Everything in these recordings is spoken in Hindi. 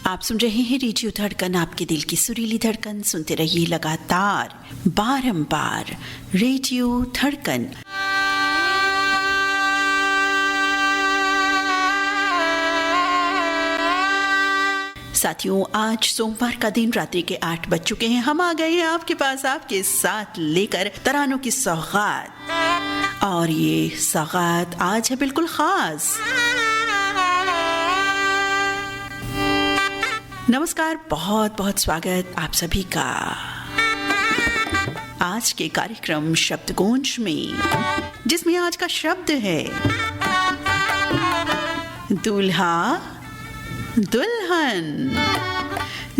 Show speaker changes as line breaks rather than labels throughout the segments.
आप सुन रहे हैं रेडियो धड़कन, आपके दिल की सुरीली धड़कन। सुनते रहिए लगातार बारंबार रेडियो धड़कन। साथियों, आज सोमवार का दिन, रात्रि के 8 बज चुके हैं। हम आ गए हैं आपके पास आपके साथ लेकर तरानों की सौगात, और ये सौगात आज है बिल्कुल खास। नमस्कार, बहुत बहुत स्वागत आप सभी का आज के कार्यक्रम शब्दगुंज में, जिसमें आज का शब्द है दूल्हा दुल्हन।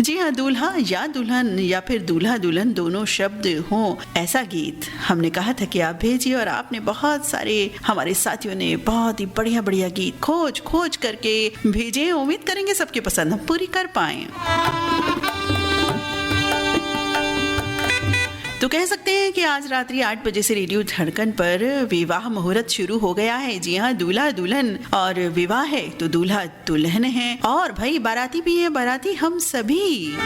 जी हाँ, दूल्हा या दुल्हन या फिर दूल्हा दुल्हन दोनों शब्द हों, ऐसा गीत हमने कहा था कि आप भेजिए, और आपने बहुत सारे, हमारे साथियों ने बहुत ही बढ़िया बढ़िया गीत खोज खोज करके भेजे। उम्मीद करेंगे सबके पसंद हम पूरी कर पाएं। तो कह सकते हैं कि आज रात्रि 8 बजे से रेडियो धड़कन पर विवाह मुहूर्त शुरू हो गया है। जी हाँ, दूल्हा दुल्हन, और विवाह है तो दूल्हा दुल्हन है, और भाई बाराती भी है, बाराती हम सभी।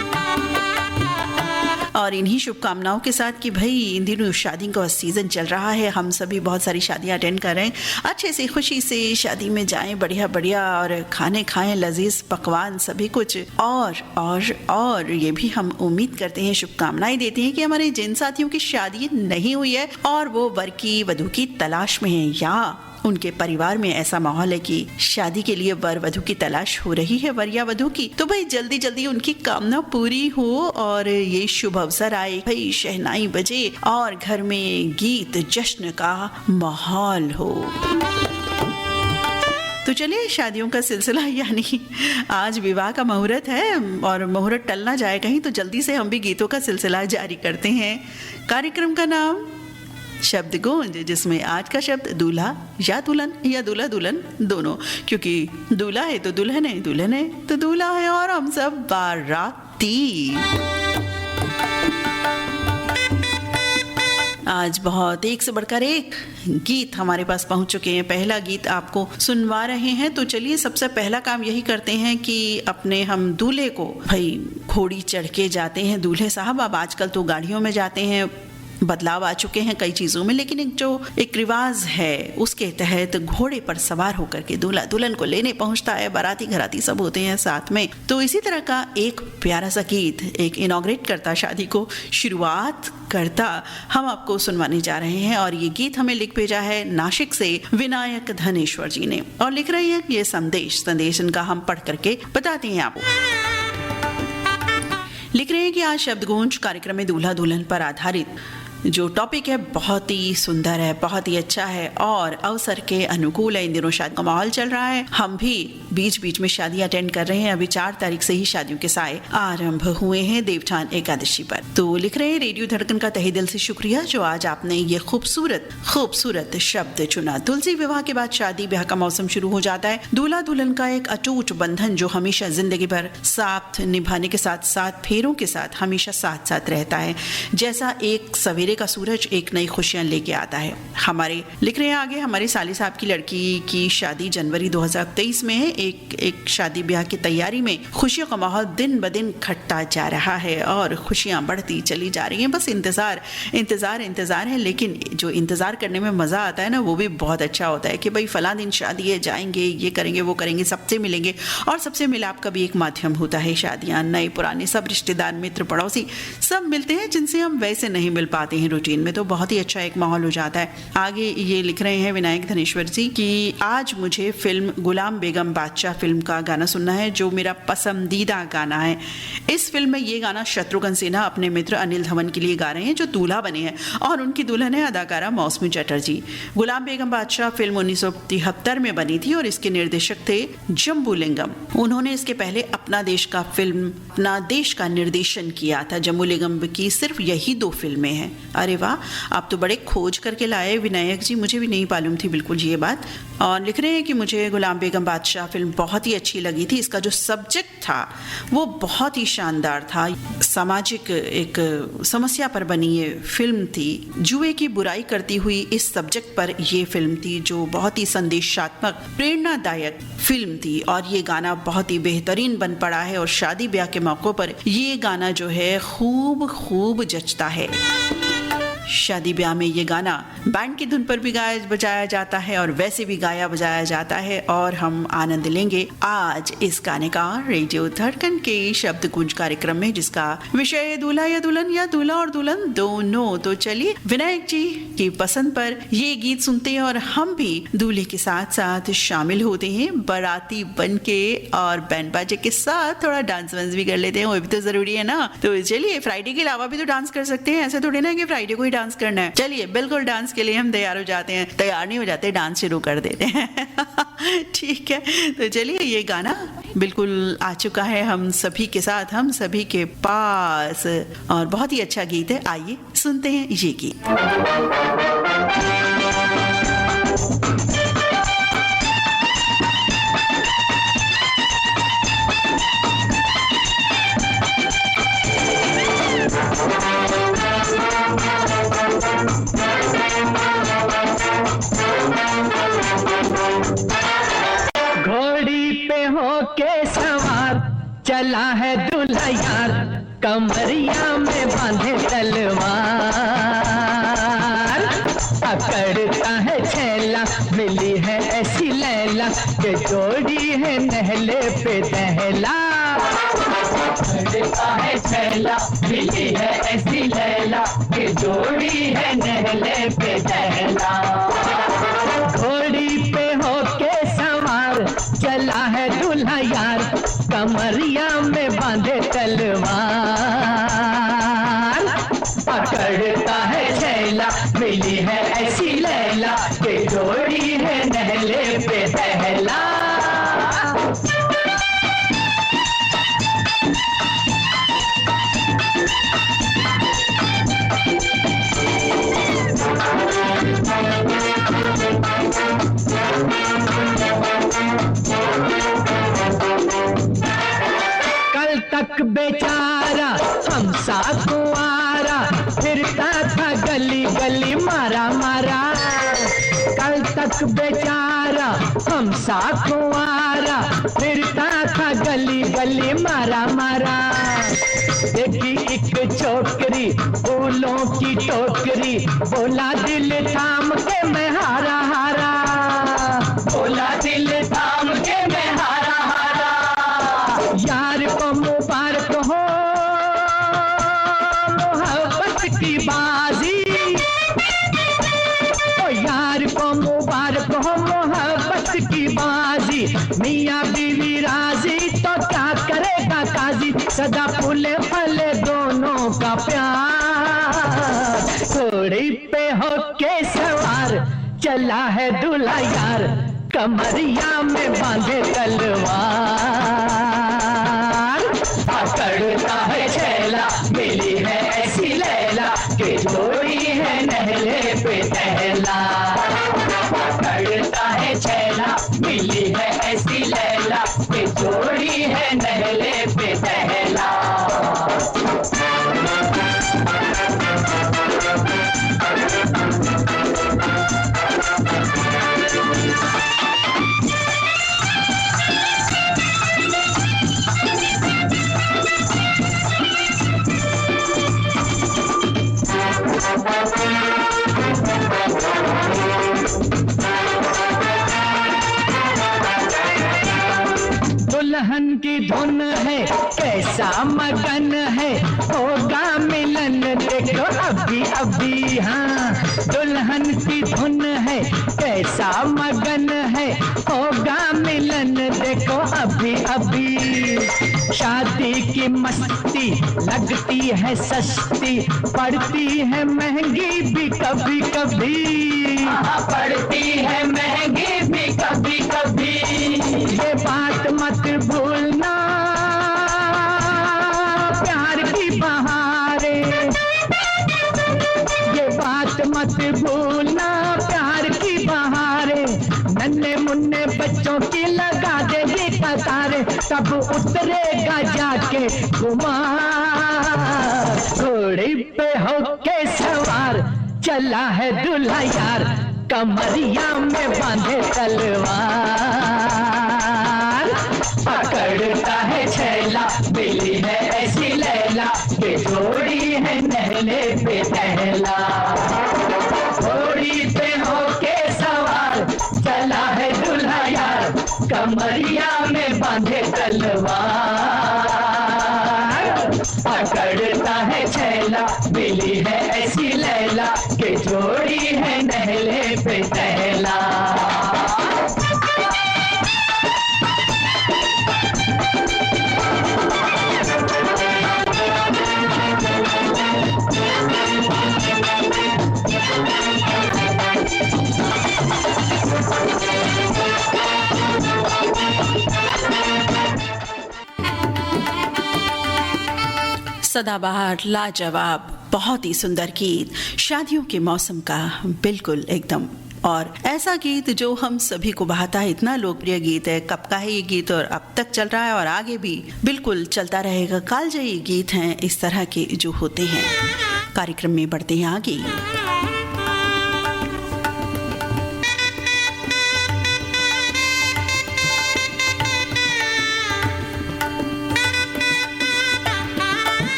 और इन्हीं शुभकामनाओं के साथ कि भाई इन दिनों शादी का सीजन चल रहा है, हम सभी बहुत सारी शादियां अटेंड कर रहे हैं। अच्छे से खुशी से शादी में जाएं, बढ़िया बढ़िया, और खाने खाएं, लजीज पकवान सभी कुछ। और ये भी हम उम्मीद करते हैं, शुभकामनाएं देते हैं कि हमारे जिन साथियों की शादी नहीं हुई है और वो वर की वधू की तलाश में है, या उनके परिवार में ऐसा माहौल है कि शादी के लिए वर वधू की तलाश हो रही है, वर या वधू की, तो भाई जल्दी जल्दी उनकी कामना पूरी हो और ये शुभ अवसर आए, भाई शहनाई बजे और घर में गीत जश्न का माहौल हो। तो चलिए, शादियों का सिलसिला, यानी आज विवाह का मुहूर्त है और मुहूर्त टल ना जाए कहीं, तो जल्दी से हम भी गीतों का सिलसिला जारी करते हैं। कार्यक्रम का नाम शब्दगुंज, जिसमें आज का शब्द दूल्हा या दुल्हन, या दूल्हा दुल्हन दोनों, क्योंकि दूल्हा है तो दुल्हन है, दुल्हन है तो दूल्हा है, और हम सब बाराती। आज बहुत एक से बढ़कर एक गीत हमारे पास पहुंच चुके हैं। पहला गीत आपको सुनवा रहे हैं, तो चलिए सबसे पहला काम यही करते हैं कि अपने हम दूल्हे को, भाई घोड़ी चढ़ के जाते हैं दूल्हे साहब। अब आजकल तो गाड़ियों में जाते हैं, बदलाव आ चुके हैं कई चीजों में, लेकिन एक रिवाज है, उसके तहत घोड़े पर सवार होकर के दूल्हा दुल्हन को लेने पहुंचता है। बाराती घराती सब होते हैं साथ में। तो इसी तरह का एक प्यारा सा गीत, एक इनॉग्रेट करता, शादी को शुरुआत करता, हम आपको सुनवाने जा रहे हैं। और ये गीत हमें लिख भेजा है नासिक से विनायक धनेश्वर जी ने, और लिख रहे हैं ये संदेश इनका हम पढ़ करके बताते हैं आपको। लिख रहे हैं कि आज शब्दगुंज कार्यक्रम में दूल्हा दुल्हन पर आधारित जो टॉपिक है बहुत ही सुंदर है, बहुत ही अच्छा है और अवसर के अनुकूल है। इन दिनों शादी का माहौल चल रहा है, हम भी बीच बीच में शादी अटेंड कर रहे हैं। अभी 4 तारीख से ही शादियों के साए आरंभ हुए हैं देवठान एकादशी पर। तो लिख रहे हैं, रेडियो धड़कन का तहे दिल से शुक्रिया जो आज आपने ये खूबसूरत शब्द चुना। तुलसी विवाह के बाद शादी ब्याह का मौसम शुरू हो जाता है। दूल्हा दुल्हन का एक अटूट बंधन जो हमेशा जिंदगी भर साथ निभाने के साथ साथ फेरों के साथ हमेशा साथ साथ रहता है। जैसा एक सवेरे का सूरज एक नई खुशियां लेके आता है। हमारे लिख रहे हैं आगे, हमारे साली साहब की लड़की की शादी जनवरी 2023 में है। एक शादी ब्याह की तैयारी में खुशियों का माहौल दिन ब दिन घटता जा रहा है और खुशियां बढ़ती चली जा रही हैं। बस इंतजार है, लेकिन जो इंतजार करने में मजा आता है ना, वो भी बहुत अच्छा होता है कि भाई फला दिन शादी है, जाएंगे, ये करेंगे, वो करेंगे, सबसे मिलेंगे। और सबसे मिलाप का भी एक माध्यम होता है शादियां। नए पुराने सब रिश्तेदार, मित्र, पड़ोसी सब मिलते हैं जिनसे हम वैसे नहीं मिल पाते हैं रूटीन में, तो बहुत ही अच्छा एक माहौल हो जाता है। आगे ये लिख रहे हैं विनायक धनेश्वर जी कि आज मुझे फिल्म गुलाम बेगम बादशाह फिल्म का गाना सुनना है, जो मेरा पसंदीदा गाना है। इस फिल्म में ये गाना शत्रुघ्न सिन्हा अपने मित्र अनिल धवन के लिए गा रहे हैं, जो दूल्हा बने हैं, और उनकी दुल्हन है अदाकारा मौसमी चटर्जी। गुलाम बेगम बादशाह फिल्म 1973 में बनी थी और इसके निर्देशक थे जम्बूलिंगम। उन्होंने इसके पहले अपना देश का निर्देशन किया था। जम्बूलिंगम की सिर्फ यही 2 फिल्में हैं। अरे वाह, आप तो बड़े खोज करके लाए विनायक जी, मुझे भी नहीं मालूम थी बिल्कुल ये बात। और लिख रहे हैं कि मुझे गुलाम बेगम बादशाह फिल्म बहुत ही अच्छी लगी थी। इसका जो सब्जेक्ट था वो बहुत ही शानदार था। सामाजिक एक समस्या पर बनी ये फिल्म थी। जुए की बुराई करती हुई इस सब्जेक्ट पर ये फिल्म थी जो बहुत ही संदेशात्मक, प्रेरणादायक फिल्म थी। और ये गाना बहुत ही बेहतरीन बन पड़ा है और शादी ब्याह के मौक़ों पर ये गाना जो है खूब जचता है। शादी ब्याह में ये गाना बैंड की धुन पर भी गाया बजाया जाता है और वैसे भी गाया बजाया जाता है और हम आनंद लेंगे आज इस गाने का रेडियो धड़कन के शब्द गूंज कार्यक्रम में, जिसका विषय है दूल्हा या दुल्हन या दूल्हा और दुल्हन दोनों। तो चलिए विनायक जी की पसंद पर ये गीत सुनते हैं और हम भी दूल्हे के साथ साथ शामिल होते हैं बाराती बन के और बैंड बाजे के साथ थोड़ा डांस वांस भी कर लेते हैं, वो भी तो जरूरी है ना। तो चलिए फ्राइडे के अलावा भी तो डांस कर सकते हैं, ऐसा थोड़ी ना कि फ्राइडे को ही डांस करना है। चलिए बिल्कुल डांस के लिए हम तैयार हो जाते हैं, तैयार नहीं हो जाते डांस शुरू कर देते हैं। ठीक है, तो चलिए ये गाना बिल्कुल आ चुका है हम सभी के साथ, हम सभी के पास, और बहुत ही अच्छा गीत है। आइए सुनते हैं ये गीत।
घोड़ी पे होके सवार चला है दूल्हा यार, कमरिया में बांधे तलवार, पकड़ता है छैला, मिली है ऐसी लैला कि जोड़ी है नहले पे दहला। पकड़ता है छैला, मिली है ऐसी लैला कि जोड़ी है नहले पे दहला। घोड़ी पे होके सवार चला है दूल्हा यार, कमरिया में बांधे तलवार, पकड़ता है छैला, मिली है ऐसी लैला कि जोड़ी है नहले पे दहला। कल तक बेचारा हम सा कुंवारा, फिरता था गली गली मारा मारा। कल तक बेचारा हम सा कुंवारा, फिरता था गली गली मारा मारा। देखी एक छोकरी फूलों की टोकरी, बोला दिल थाम के मैं हारा हारा, बोला दिल थाम के मैं हारा हारा। यार को मुबारक हो मोहब्बत की बाजी, ओ यार को मुबारक हो मोहब्बत की बाजी। मियाँ बीवी राजी तो क्या करेगा काजी, सदा फूले फले दोनों का प्यार। घोड़ी पे होके सवार चला है दूल्हा यार, कमरिया में बांधे तलवार, पकड़ता है छैला, मिली है ऐसी लैला कि जोड़ी है नहले पे दहला। पकड़ता है छैला, मिली है ऐसी लैला कि जोड़ी है नहले पे दहला। दुल्हन की धुन है कैसा मगन है, होगा मिलन देखो अभी अभी। हाँ, दुल्हन की धुन है कैसा मगन है, होगा मिलन देखो अभी अभी। शादी की मस्ती लगती है सस्ती, पड़ती है महंगी भी कभी कभी, पड़ती है महंगी भी कभी कभी। ये बात मत भूलना प्यार की बहारे, ये बात मत भूलना प्यार की बहारे। नन्हे सब उतरेगा जाके कुमार। घोड़ी पे होके सवार चला है दूल्हा यार, कमरिया में बांधे तलवार। पकड़ता है छैला, मिली है ऐसी लैला, बेजोड़ी है नहले पे पहला। घोड़ी पे होके सवार चला है दूल्हा यार, कमरिया में बांधे तलवार। पकड़ता है छैला, मिली है ऐसी लैला, के जोड़ी है नहले पे पहला।
सदाबहार, लाजवाब, बहुत ही सुंदर गीत, शादियों के मौसम का बिल्कुल एकदम, और ऐसा गीत जो हम सभी को भाता है। इतना लोकप्रिय गीत है, कब का है ये गीत और अब तक चल रहा है और आगे भी बिल्कुल चलता रहेगा। कालजयी गीत हैं इस तरह के जो होते हैं। कार्यक्रम में बढ़ते हैं आगे।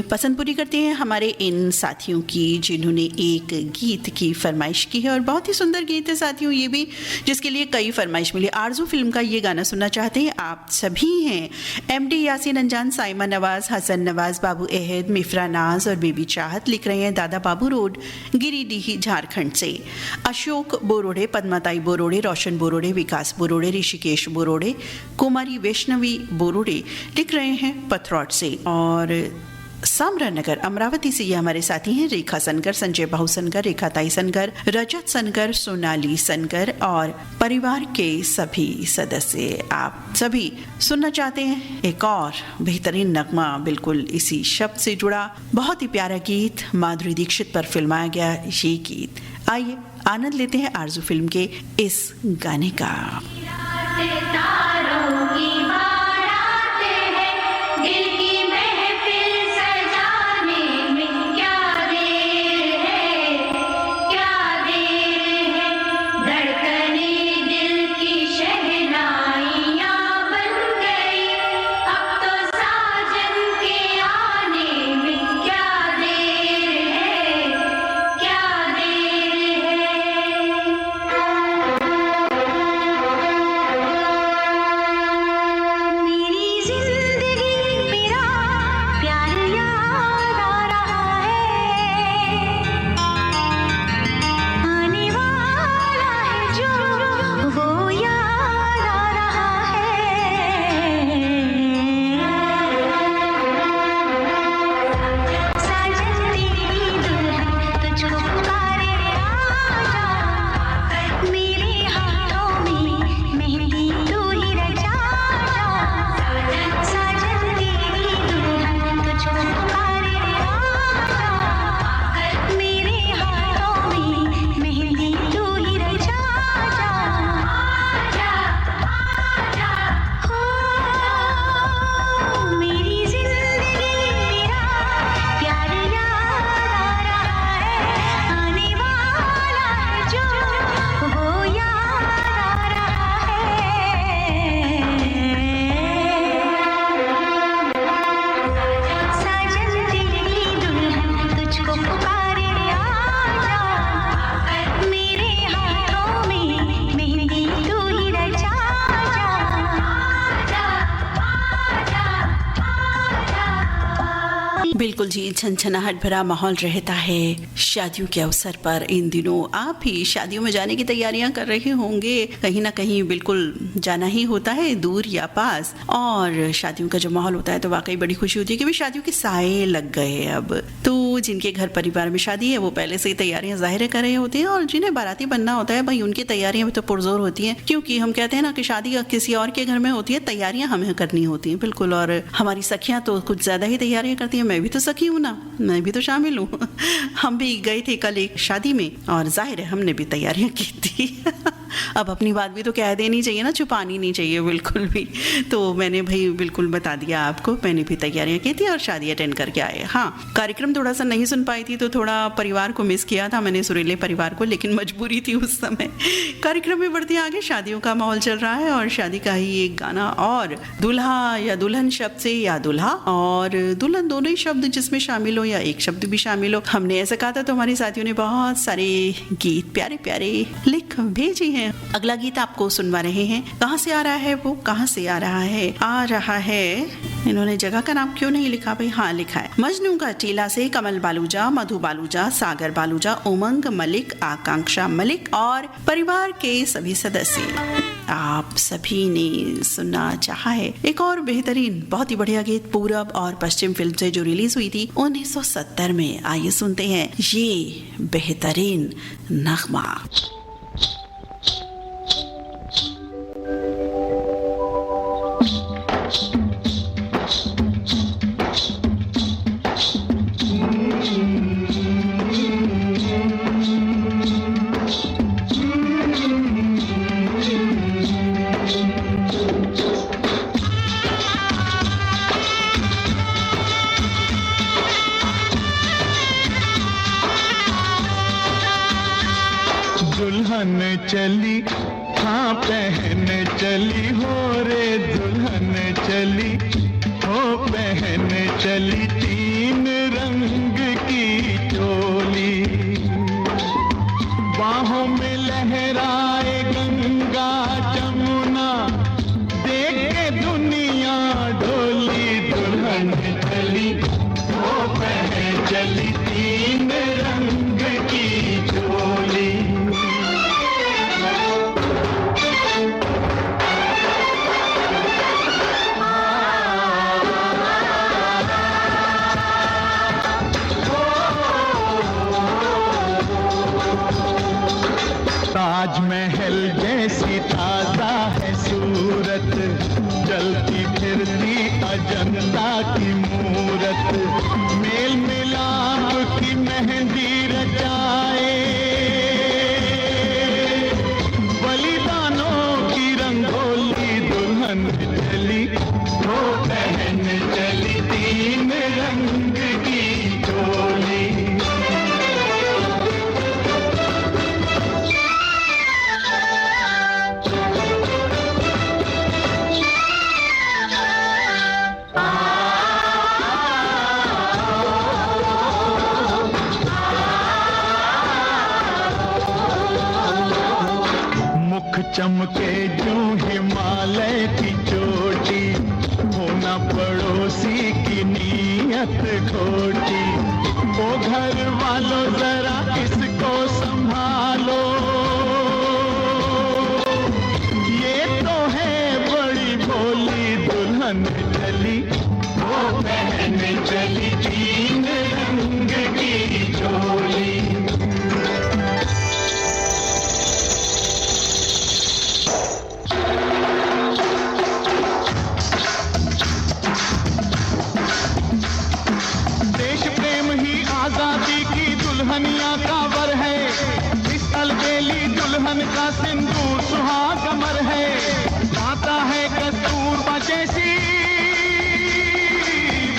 पसंद पूरी करते हैं हमारे इन साथियों की जिन्होंने एक गीत की फरमाइश की है, और बहुत ही सुंदर गीत है साथियों ये भी, जिसके लिए कई फरमाइश मिली। आरजू फिल्म का ये गाना सुनना चाहते हैं आप सभी हैं। एमडी यासीन अंजान, साइमा नवाज, हसन नवाज, बाबू अहद, मिफ्रा नाज और बेबी चाहत लिख रहे हैं दादा बाबू रोड, गिरिडीह, झारखंड से। अशोक बोरोड़े, पद्माताई बोरोड़े, रोशन बोरोड़े, विकास बोरोड़े, ऋषिकेश बोरोड़े, कुमारी वैष्णवी बोरोड़े लिख रहे हैं पथरौट से। और सामरा नगर अमरावती से ये हमारे साथी हैं रेखा सनकर, संजय बाहू सनकर, रेखा ताई सनकर, रजत सनकर, सोनाली सनकर और परिवार के सभी सदस्य। आप सभी सुनना चाहते हैं एक और बेहतरीन नगमा, बिल्कुल इसी शब्द से जुड़ा बहुत ही प्यारा गीत, माधुरी दीक्षित पर फिल्माया गया ये गीत। आइए आनंद लेते हैं आरजू फिल्म के इस गाने का। बिल्कुल जी, छनछनाहट भरा माहौल रहता है शादियों के अवसर पर। इन दिनों आप भी शादियों में जाने की तैयारियां कर रहे होंगे, कहीं ना कहीं बिल्कुल जाना ही होता है, दूर या पास। और शादियों का जो माहौल होता है तो वाकई बड़ी खुशी होती है कि भाई शादियों के साए लग गए अब। तो जिनके घर परिवार में शादी है वो पहले से ही तैयारियां जाहिर कर रहे होते हैं, और जिन्हें बाराती बनना होता है भाई उनकी तैयारियां भी तो पुरजोर होती हैं, क्योंकि हम कहते हैं ना कि शादी किसी और के घर में होती है, तैयारियां हमें करनी होती हैं। बिल्कुल, और हमारी सखियां तो कुछ ज्यादा ही तैयारियां करती हैं। मैं भी तो सखी हूँ ना, मैं भी तो शामिल हूँ। हम भी गए थे कल एक शादी में और जाहिर है हमने भी तैयारियां की थी। अब अपनी बात भी तो कह देनी चाहिए ना, छुपानी नहीं चाहिए बिल्कुल भी। तो मैंने भाई बिल्कुल बता दिया आपको, मैंने भी तैयारियां की थी और शादी अटेंड करके आए। हाँ, कार्यक्रम थोड़ा सा नहीं सुन पाई थी तो थोड़ा परिवार को मिस किया था मैंने, सुरीले परिवार को, लेकिन मजबूरी थी उस समय। कार्यक्रम में बढ़ते आगे, शादियों का माहौल चल रहा है और शादी का ही एक गाना, और दूल्हा या दुल्हन शब्द से या दूल्हा और दुल्हन दोनों ही शब्द जिसमें शामिल हो या एक शब्द भी शामिल हो, हमने ऐसा कहा था तो हमारे साथियों ने बहुत सारे गीत प्यारे प्यारे लिख भेजे हैं। अगला गीत आपको सुनवा रहे हैं, कहाँ से आ रहा है वो, कहाँ से आ रहा है, इन्होंने जगह का नाम क्यों नहीं लिखा भाई, हाँ लिखा है, मजनू का टीला से कमल बालूजा, मधु बालूजा, सागर बालूजा, उमंग मलिक, आकांक्षा मलिक और परिवार के सभी सदस्य। आप सभी ने सुनना चाहा है एक और बेहतरीन बहुत ही बढ़िया गीत पूरब और पश्चिम फिल्म से जो रिलीज हुई थी 1970 में। आइए सुनते हैं ये बेहतरीन नगमा।
दुल्हन चली हाँ पहन चली हो रे, दुल्हन चली हो पहन चली, तीन रंग की चोली, बाहों में लहराए गंगा जमुना, देख के दुनिया डोली, दुल्हन चली हो पहन चली, तीन रंग की चोली। ताजमहल जैसी ताजा है सूरत, चलती फिरती अजंता की मूरत, मेल मिलाप की मेहंदी रचाए, बलिदानों की रंगोली, दुल्हन चली वो पहन चली, तीन रंग की चोली। चमके जो हिमालय की चोटी, होना पड़ोसी की नीयत खोटी, ओ घर वालों जरा इसको संभालो, ये तो है बड़ी भोली, दुल्हन चली वो पहन चली, तीन रंग की चोली। आजादी की दुल्हनिया का वर है, इस अलबेली दुल्हन का सिंदूर सुहाग अमर है, आता है कस्तूरबा जैसी,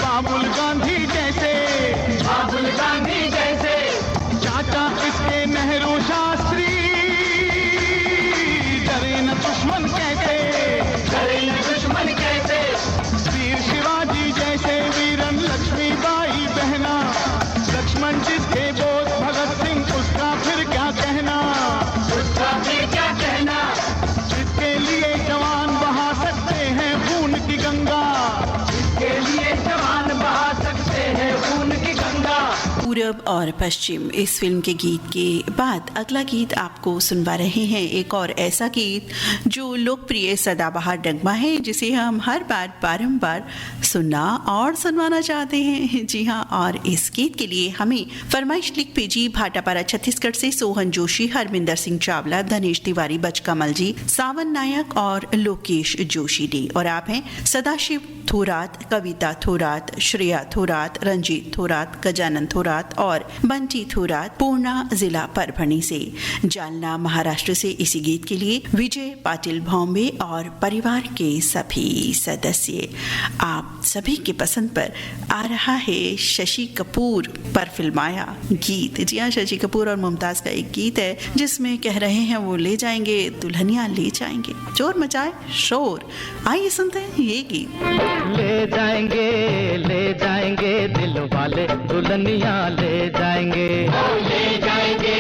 बाबुल गांधी जैसे, बाबुल गांधी जैसे, चाचा इसके नेहरू शास्त्री, डरे न दुश्मन कैसे, डरे न दुश्मन कैसे, वीर शिवाजी जैसे, वीरन लक्ष्मीबाई बहना, लक्ष्मण जिसके बोध भगत सिंह उसका फिर क्या कहना, उसका फिर क्या कहना, जिसके लिए जवान बहा सकते हैं खून की गंगा, जिसके लिए जवान बहा सकते हैं खून की गंगा।
पूरब और पश्चिम इस फिल्म के गीत के बाद अगला गीत आपको सुनवा रहे हैं, एक और ऐसा गीत जो लोकप्रिय सदाबहार नगमा है, जिसे हम हर बार बारंबार सुनना और सुनवाना चाहते हैं। जी हाँ, और इस गीत के लिए हमें फरमाइश लिख भेजी भाटापारा छत्तीसगढ़ से सोहन जोशी, हरमिंदर सिंह चावला, धनेश तिवारी, बचकमल जी, सावन नायक और लोकेश जोशी ने। और आप हैं सदाशिव थोरात, कविता थोरात, श्रेया थोरात, रंजीत थोरात, गजानन थोरात, थोरात और बंटी थोरात, पूर्णा जिला परभणी से, जालना महाराष्ट्र से इसी गीत के लिए विजय पाटिल बॉम्बे और परिवार के सभी सदस्य। आप सभी के पसंद पर आ रहा है शशि कपूर पर फिल्माया गीत। जी हाँ, शशि कपूर और मुमताज का एक गीत है जिसमें कह रहे हैं वो ले जाएंगे दुल्हनिया ले जाएंगे, जोर मचाए शोर। आइए सुनते हैं ये गीत।
ले जाएंगे दिल वाले दुल्हनिया ले जाएंगे,
ले जाएंगे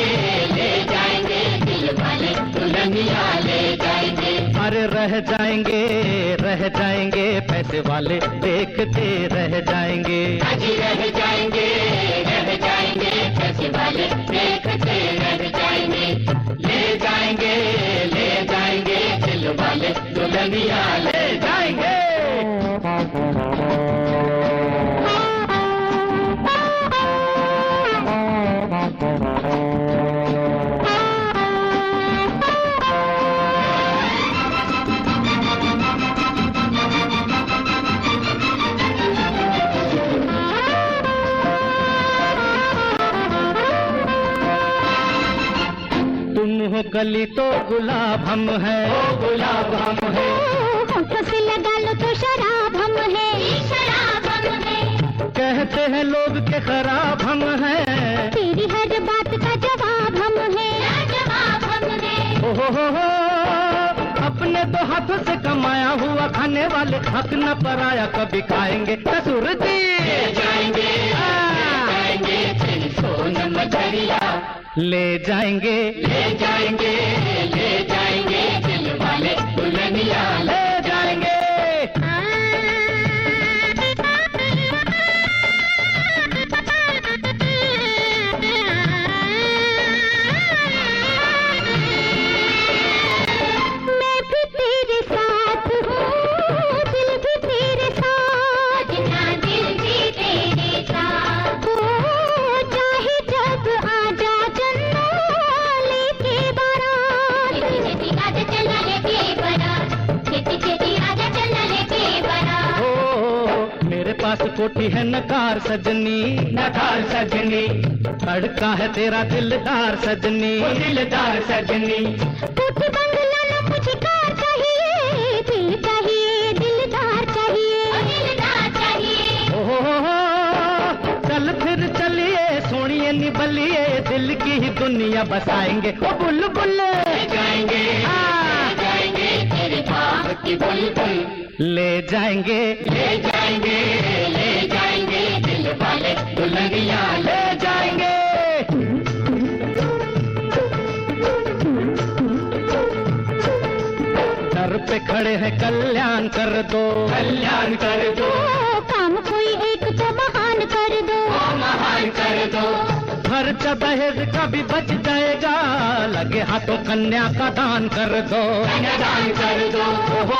दिल वाले दुल्हनिया ले जाएंगे।
अरे रह जाएंगे पैसे वाले देखते रह जाएंगे,
अजी रह जाएंगे पैसे वाले देखते रह जाएंगे। ले जाएंगे दिल वाले दुल्हनिया ले जाएंगे।
हो कली तो गुलाब हम है,
गुलाब हम है।
होठों से लगा लो तो शराब हम है, शराब हम है।
कहते हैं लोग के खराब हम है,
तेरी हर बात का जवाब हम है, जवाब हम है।
हो अपने तो हाथों से कमाया हुआ खाने वाले हक न पराया कभी खाएंगे ससुर जी।
ले जाएंगे तेरी सोनम मछलिया
ले जाएंगे
दिल वाले दुल्हनिया
ले जाएंगे।
मैं भी तेरे साथ हूँ, दिल भी तेरे साथ, दिल भी तेरे साथ हो। चाहे जब आजा
पास कोठी है नकार सजनी, धड़का है तेरा दिलदार सजनी,
दिलदार सजनी।
कोठी बंगला ना मुझे कार चाहिए, दिल चाहिए दिलदार चाहिए।
ओहो चल फिर चलिए सोनिए निबलिए, दिल की ही दुनिया बसाएंगे ओ बुलबुल।
ले जाएंगे तेरे बाग की बुलबुल।
ले जाएंगे
दिल वाले दुल्हनिया
ले जाएंगे। दर पे खड़े हैं कल्याण कर दो,
काम कोई एक तो महान कर दो,
खर्चा दहेज का भी बच जाएगा, लगे हाथों कन्या का दान कर दो, हो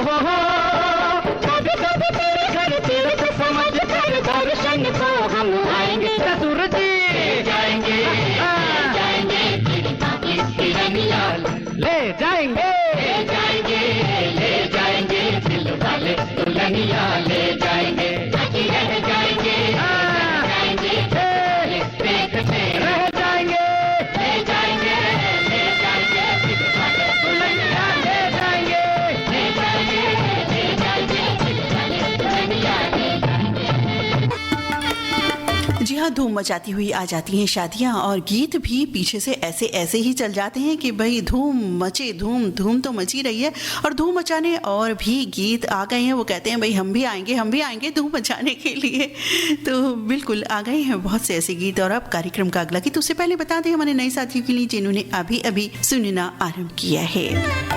कभी तेरे घर तीर्थ समझ कर दर्शन को हम आएंगे
ससुर जी।
तेरी बाकी दुल्हनिया
ले जाएंगे
दिल वाले दुल्हनिया ले जाएंगे। अजी रह जाएंगे देखते
रह जाएंगे,
ले जाएंगे दिल वाले दुल्हनिया ले जाएंगे।
जी हाँ, धूम मचाती हुई आ जाती हैं शादियाँ और गीत भी पीछे से ऐसे ही चल जाते हैं कि भाई धूम मचे, धूम तो मची रही है और धूम मचाने और भी गीत आ गए हैं। वो कहते हैं भाई हम भी आएंगे धूम मचाने के लिए। तो बिल्कुल आ गए हैं बहुत से ऐसे गीत। और अब कार्यक्रम का अगला गीत, उससे पहले बता दें हमारे नए साथियों के लिए जिन्होंने अभी सुनना आरंभ किया है।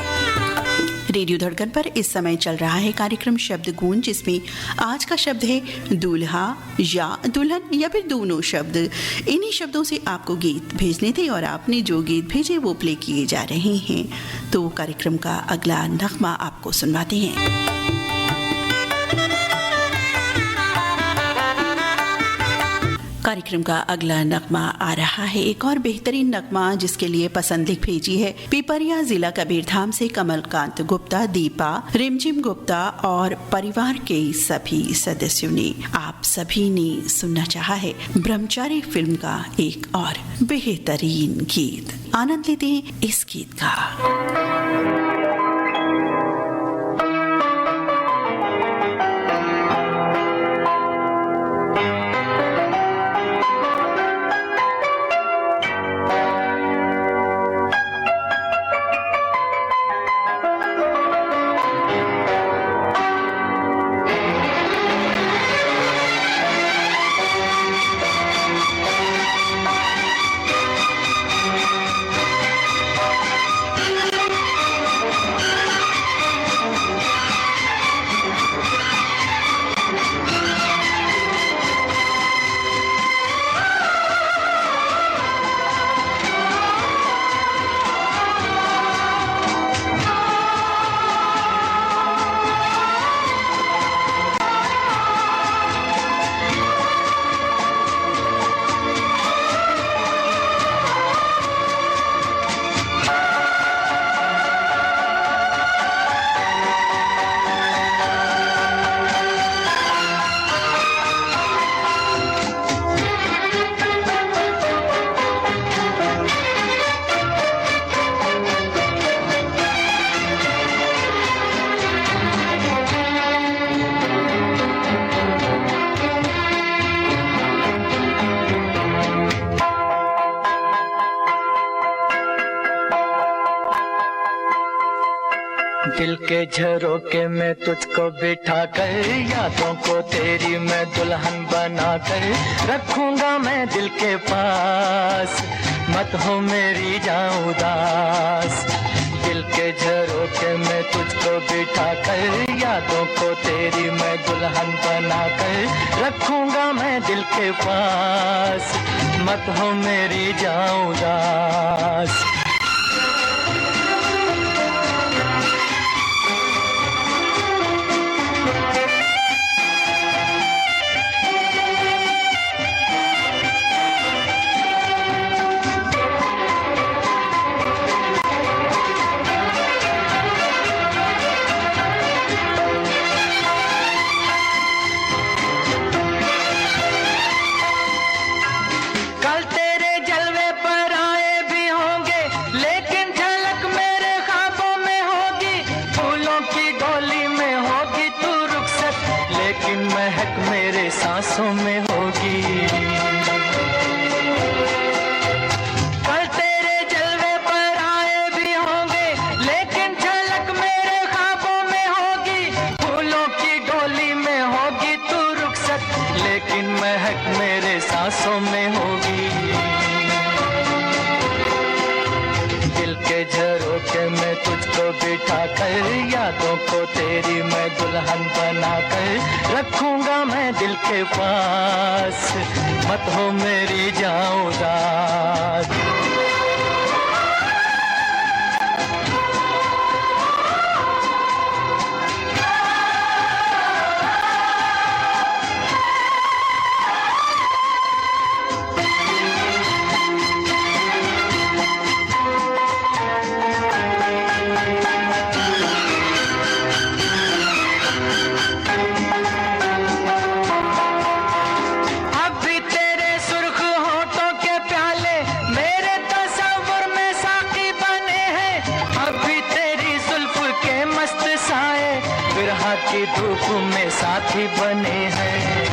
रेडियो धड़कन पर इस समय चल रहा है कार्यक्रम शब्द गूंज, जिसमें आज का शब्द है दूल्हा या दुल्हन या फिर दोनों शब्द। इन्हीं शब्दों से आपको गीत भेजने थे और आपने जो गीत भेजे वो प्ले किए जा रहे हैं। तो कार्यक्रम का अगला नगमा आपको सुनवाते हैं। कार्यक्रम का अगला नगमा आ रहा है, एक और बेहतरीन नगमा जिसके लिए पसंद लिख भेजी है पिपरिया जिला कबीरधाम से कमलकांत गुप्ता, दीपा, रिमझिम गुप्ता और परिवार के सभी सदस्यों ने। आप सभी ने सुनना चाहा है ब्रह्मचारी फिल्म का एक और बेहतरीन गीत। आनंद लेते हैं इस गीत का।
दिल के झरोके में तुझको बिठा कर, यादों को तेरी मैं दुल्हन बना कर रखूंगा मैं दिल के पास, मत हो मेरी जान उदास। दिल के झरोके में तुझको बिठा कर, यादों को तेरी मैं दुल्हन बना कर रखूंगा मैं दिल के पास, मत हो मेरी जान उदास। सांसों में होगी, कल तेरे जलवे पर आए भी होंगे, लेकिन झलक मेरे ख्वाबों में होगी। फूलों की डोली में होगी तू रुखसत, लेकिन महक मेरे सांसों में होगी। दिल के झरोके में तुझको बिठा कर, यादों को तेरी मैं दुल्हन बना कर रखूंगा मैं दिल के पास, मत हो मेरी जान उदास। की धूप में साथी बने हैं,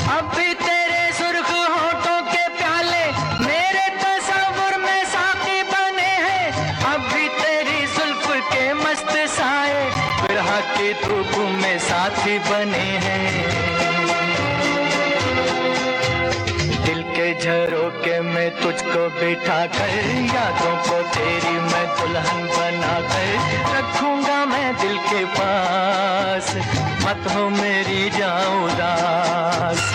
अब भी तेरे सुर्ख होठों के प्याले मेरे तस्वुर में साथी बने हैं। अब भी तेरी जुल्फ के मस्त साए बिरहा की धूप में साथी बने हैं। दिल के झरोके में तुझको बिठा कर, यादों को तेरी मैं दुल्हन बना कर रखूंगा मैं दिल के पास, मत हो मेरी जान उदास।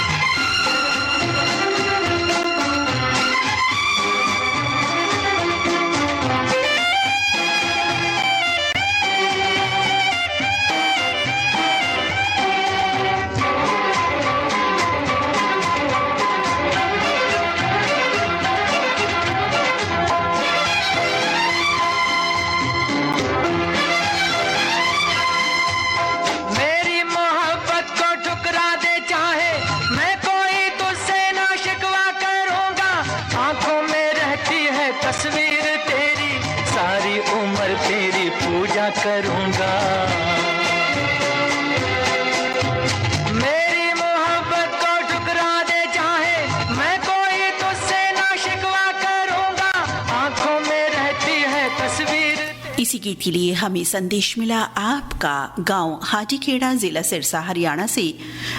इसी गीत के लिए हमें संदेश मिला आपका गांव हाजीखेड़ा, जिला सिरसा, हरियाणा से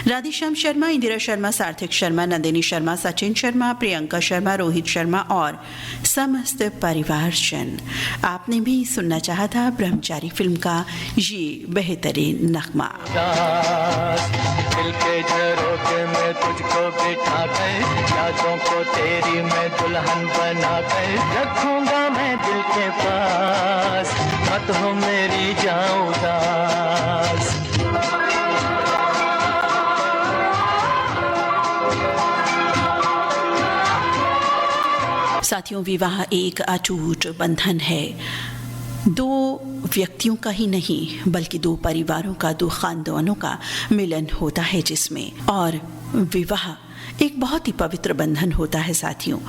राधेश्याम शर्मा, इंदिरा शर्मा, सार्थक शर्मा, नंदिनी शर्मा, सचिन शर्मा, प्रियंका शर्मा, रोहित शर्मा और समस्त परिवारजन। आपने भी सुनना चाहा था ब्रह्मचारी फिल्म का ये बेहतरीन नगमा।
दिल के झरोखे में तुझको बिठा कर, यादों को तेरी मैं दुल्हन बना कर रखूंगा मैं दिल के पास, मत हो मेरी जाऊं उदास।
साथियों, विवाह एक अटूट बंधन है, दो व्यक्तियों का ही नहीं बल्कि दो परिवारों का, दो खानदानों का मिलन होता है जिसमें, और विवाह एक बहुत ही पवित्र बंधन होता है साथियों।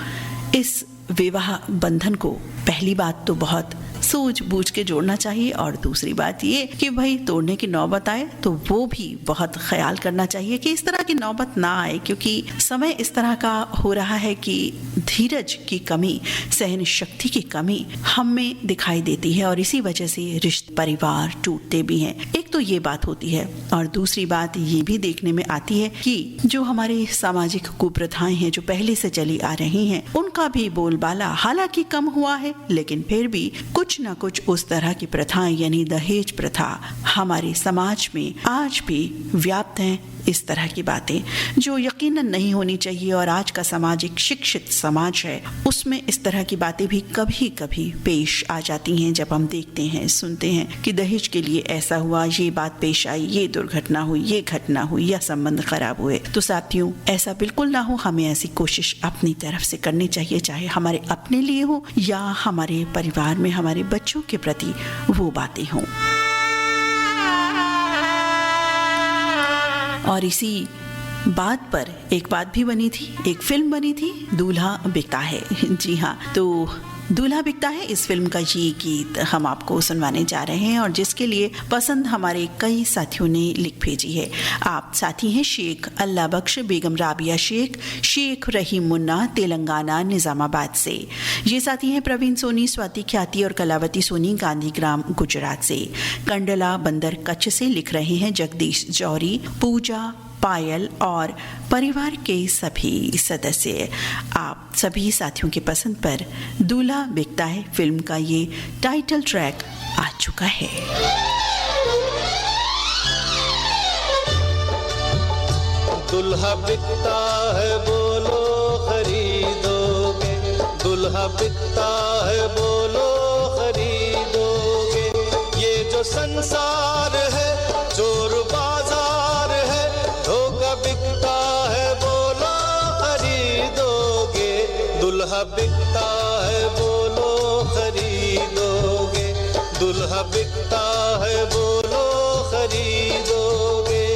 इस विवाह बंधन को पहली बात तो बहुत सोच बूझ के जोड़ना चाहिए, और दूसरी बात ये कि भाई तोड़ने की नौबत आए तो वो भी बहुत ख्याल करना चाहिए कि इस तरह की नौबत ना आए, क्योंकि समय इस तरह का हो रहा है कि धीरज की कमी, सहन शक्ति की कमी हम में दिखाई देती है और इसी वजह से रिश्ते परिवार टूटते भी हैं। एक तो ये बात होती है, और दूसरी बात ये भी देखने में आती है कि जो हमारे सामाजिक कुप्रथाएं हैं जो पहले से चली आ रही हैं, उनका भी बोलबाला हालांकि कम हुआ है, लेकिन फिर भी कुछ न कुछ उस तरह की प्रथाएं यानी दहेज प्रथा हमारे समाज में आज भी व्याप्त हैं। इस तरह की बातें जो यकीनन नहीं होनी चाहिए, और आज का समाज एक शिक्षित समाज है, उसमें इस तरह की बातें भी कभी कभी पेश आ जाती हैं। जब हम देखते हैं, सुनते हैं कि दहेज के लिए ऐसा हुआ, ये बात पेश आई, ये दुर्घटना हुई, ये घटना हुई, या संबंध खराब हुए, तो साथियों ऐसा बिल्कुल ना हो। हमें ऐसी कोशिश अपनी तरफ से करनी चाहिए, चाहे हमारे अपने लिए हो या हमारे परिवार में हमारे बच्चों के प्रति वो बातें हों। और इसी बात पर एक बात भी बनी थी, एक फिल्म बनी थी, दूल्हा बिकता है। जी हाँ, तो दूल्हा बिकता है, इस फिल्म का ये गीत हम आपको सुनवाने जा रहे हैं, और जिसके लिए पसंद हमारे कई साथियों ने लिख भेजी है। आप साथी हैं शेख अल्लाह बख्श, बेगम राबिया शेख, शेख रहीम मुन्ना, तेलंगाना निजामाबाद से। ये साथी हैं प्रवीण सोनी, स्वाति ख्याति और कलावती सोनी, गांधीग्राम गुजरात से। कंडला बंदर कच्छ से लिख रहे हैं जगदीश जौहरी, पूजा, पायल और परिवार के सभी सदस्य। आप सभी साथियों के पसंद पर दूल्हा बिकता है फिल्म का ये टाइटल ट्रैक आ चुका है।
दूल्हा बिकता है बोलो खरीदोगे, दूल्हा बिकता है बोलो खरीदोगे। ये जो संसार है चोर बाजार है, धोखा बिकता है बोलो खरीदोगे। दूल्हा बिकता है बोलो खरीदोगे, दूल्हा बिकता है बोलो खरीदोगे।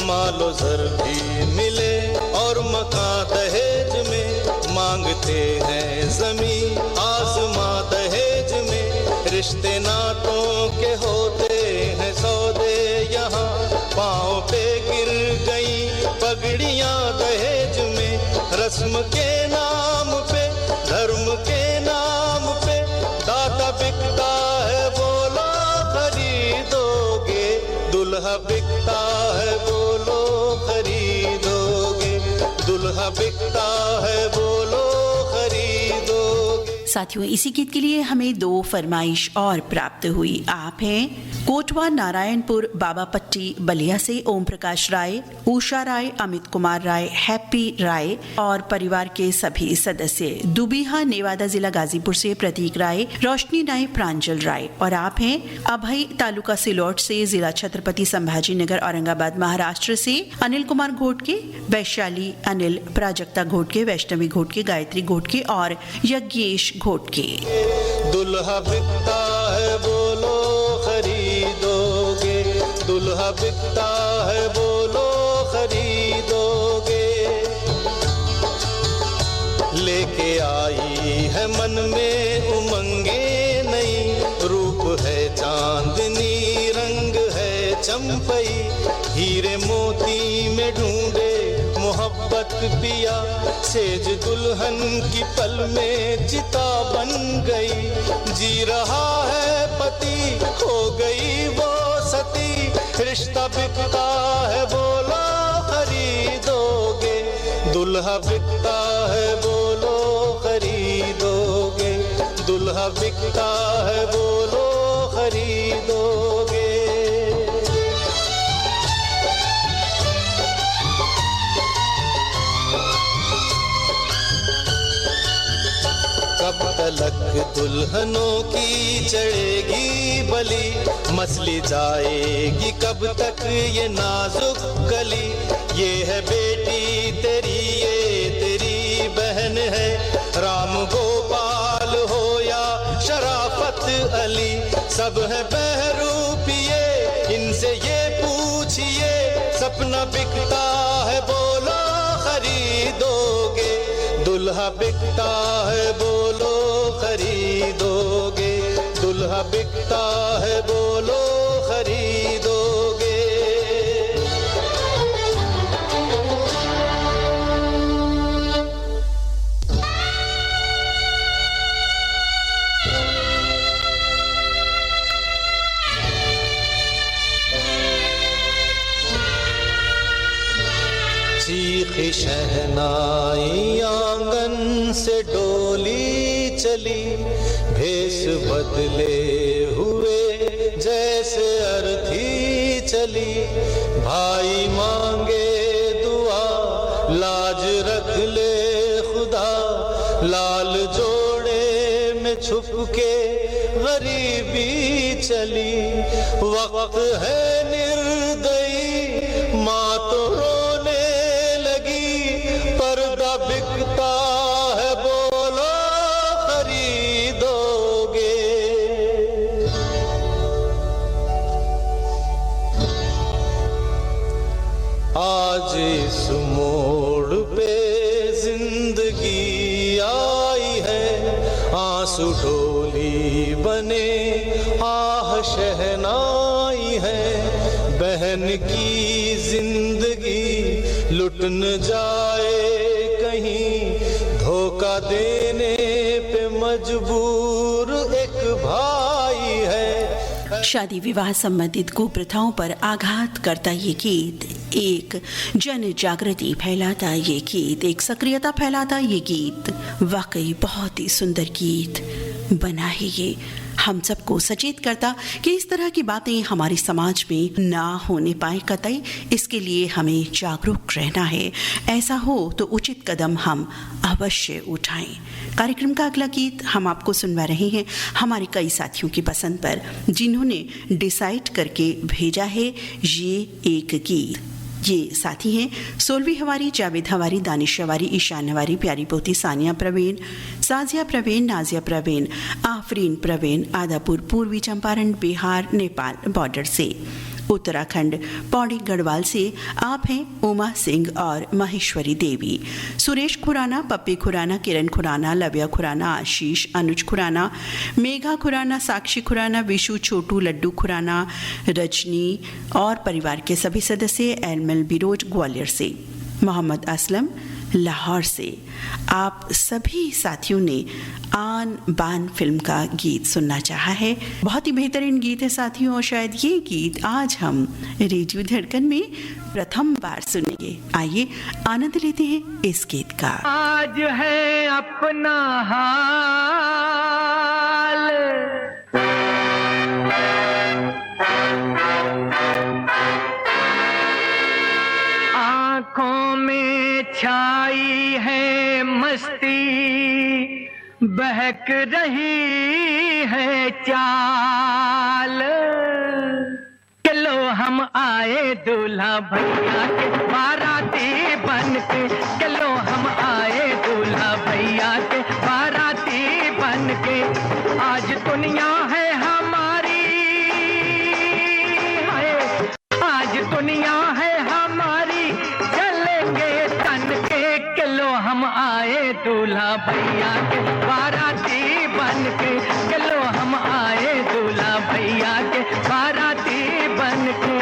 मालो जर भी मिले और मकान दहेज में, मांगते हैं जमीन आसमां दहेज में। रिश्ते नातों के होते हैं सौदे यहाँ, पाँव पे गिर गई पगड़ियाँ दहेज में। रस्म के नाम पे, धर्म के नाम पे, दाता बिकता है बोलो खरीदोगे। दूल्हा बिकता है बोलो खरीदोगे, दूल्हा बिकता है बोलो खरीदोगे।
साथियों, इसी गीत के लिए हमें 2 फरमाइश और प्राप्त हुई। आप हैं कोटवा नारायणपुर बाबापट्टी बलिया से ओम प्रकाश राय, उषा राय, अमित कुमार राय, हैप्पी राय और परिवार के सभी सदस्य। दुबिहा नेवादा जिला गाजीपुर से प्रतीक राय, रोशनी नाय, प्रांजल राय। और आप हैं अभय तालुका सिलोट से, जिला छत्रपति संभाजी नगर औरंगाबाद महाराष्ट्र से अनिल कुमार घोटके, वैशाली अनिल, प्राजक्ता घोटके, वैष्णवी घोटके, गायत्री घोटके और यज्ञेश घोटके।
दूल्हा बिकता है बोलो खरीदोगे, दूल्हा बिकता है बोलो खरीदोगे। लेके आई है मन में उमंगे नई, रूप है चांदनी, रंग है चंपई। हीरे मोती में ढूंढे मोहब्बत पिया सेज दुल्हन की पल में चिता बन गई। जी रहा है पति हो गई वो सती, रिश्ता बिकता है बोलो खरीदोगे, दुल्हा बिकता है बोलो खरीदोगे, दुल्हा बिकता है बोलो खरीदोगे। कब तलक दुल्हनों की चढ़ेगी बलि, मसली जाएगी कब तक ये नाजुक कली। ये है बेटी तेरी ये तेरी बहन है, राम गोपाल हो या शराफत अली, सब है बहरूपिये इनसे ये पूछिए, सपना बिकता है बोलो खरीदोगे, दुल्हा बिकता है बोलो खरीदोगे, दुल्हा बिकता है बोलो खरीदोगे। चीखी शहनाई आंगन से डोली चली, भेष बदले हुए जैसे अर्थी चली। भाई मांगे दुआ लाज रख ले खुदा, लाल जोड़े में छुप के गरीबी चली। वक्त है निर्दयी माँ तो रोने लगी, पर्दा बिकता है बोलो खरीदोगे। आज इस मोड़ पे जिंदगी आई है, आंसू ढोली बने आह शहनाई है, बहन की जिंदगी लुट न जाए कहीं, धोखा देने पे मजबूर एक भाई है।
शादी विवाह संबंधित कुप्रथाओं पर आघात करता ये गीत, एक जन जागृति फैलाता ये गीत, एक सक्रियता फैलाता ये गीत, वाकई बहुत ही सुंदर गीत बना है ये। हम सबको सचेत करता कि इस तरह की बातें हमारे समाज में ना होने पाए कतई, इसके लिए हमें जागरूक रहना है। ऐसा हो तो उचित कदम हम अवश्य उठाएं। कार्यक्रम का अगला गीत हम आपको सुनवा रहे हैं हमारे कई साथियों की पसंद पर, जिन्होंने डिसाइड करके भेजा है ये एक गीत। ये साथी हैं सोलवी हवारी, जावेद हवारी, दानिश हवारी, ईशान हवारी, प्यारी पोती सानिया प्रवीण, साजिया प्रवीण, नाजिया प्रवीण, आफरीन प्रवीण, आदापुर, पूर्वी चंपारण, बिहार नेपाल बॉर्डर से। उत्तराखंड पौड़ी गढ़वाल से आप हैं उमा सिंह और महेश्वरी देवी। सुरेश खुराना, पप्पी खुराना, किरण खुराना, लव्या खुराना, आशीष, अनुज खुराना, मेघा खुराना, साक्षी खुराना, विशु, छोटू, लड्डू खुराना, रजनी और परिवार के सभी सदस्य, एलमल बिरोज ग्वालियर से, मोहम्मद असलम लाहौर से। आप सभी साथियों ने आन बान फिल्म का गीत सुनना चाहा है। बहुत ही बेहतरीन गीत है साथियों, और शायद ये गीत आज हम रेडियो धड़कन में प्रथम बार सुनेंगे। आइए आनंद लेते हैं इस गीत का।
आज है अपना हाल, आँखों में छाई है मस्ती, बहक रही है चाल, कि लो हम आए दूल्हा भैया के बाराती बनके, कि लो हम आए दूल्हा भैया के बाराती बनके। आज दुनिया है हमारी, आज दुनिया है हमारी, चलेंगे तन के, कि लो हम आए दूल्हा भैया के बाराती बनके, कि लो हम आए दूल्हा भैया के बाराती बनके।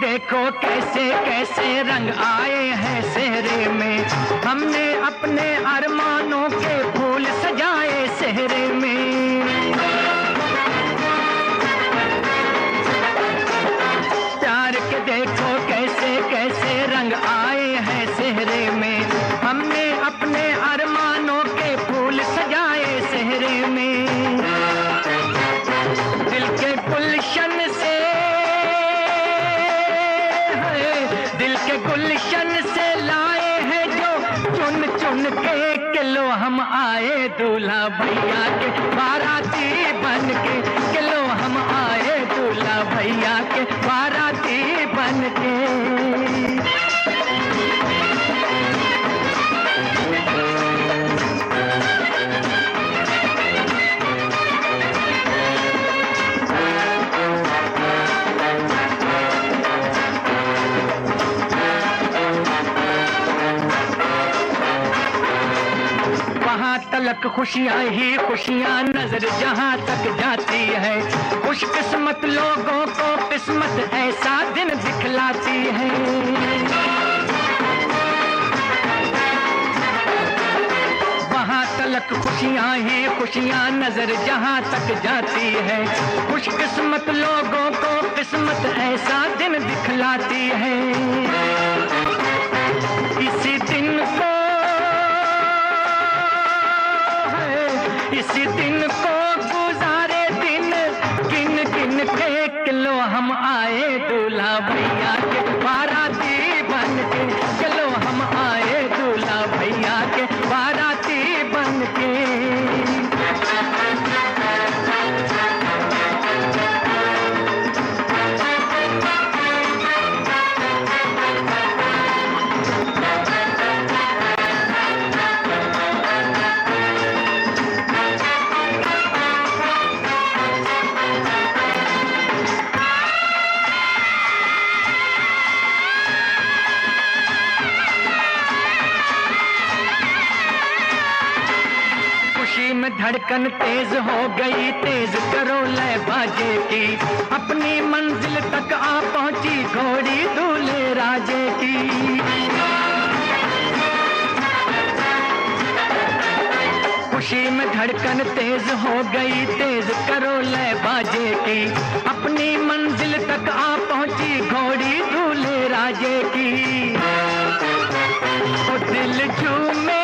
देखो कैसे कैसे रंग आए हैं सेहरे में, हमने अपने अरमानों के फूल सजाए सेहरे में। प्यार के देखो कैसे कैसे रंग आए हैं सेहरे में, हमने अपने अरमानों के फूल सजाए सेहरे में। दिल के गुलशन से, दिल के गुलशन से लाए हैं जो चुन चुन के किलो हम आए दूल्हा भैया के बाराती बन के, किलो हम आए दूल्हा भैया के बाराती बन के। तलक खुशियाँ ही खुशियाँ नजर जहाँ तक जाती है, खुश किस्मत लोगों को किस्मत ऐसा दिन दिखलाती है। वहाँ तलक खुशियाँ ही खुशियाँ नजर जहाँ तक जाती है, खुश किस्मत लोगों को किस्मत ऐसा दिन दिखलाती है। इसी दिन को, इसी दिन को गुजारे दिन गिन गिन के किलो हम आए दूल्हा भैया के बाराती बन के, किलो हम आए दूल्हा भैया के बाराती बन के। धड़कन तेज हो गई, तेज करो लय बाजे की, अपनी मंजिल तक आ पहुंची घोड़ी दूल्हे राजे की। खुशी में धड़कन तेज हो गई, तेज करो लय बाजे की, अपनी मंजिल तक आ पहुंची घोड़ी दूल्हे राजे की। ओ दिल झूमे,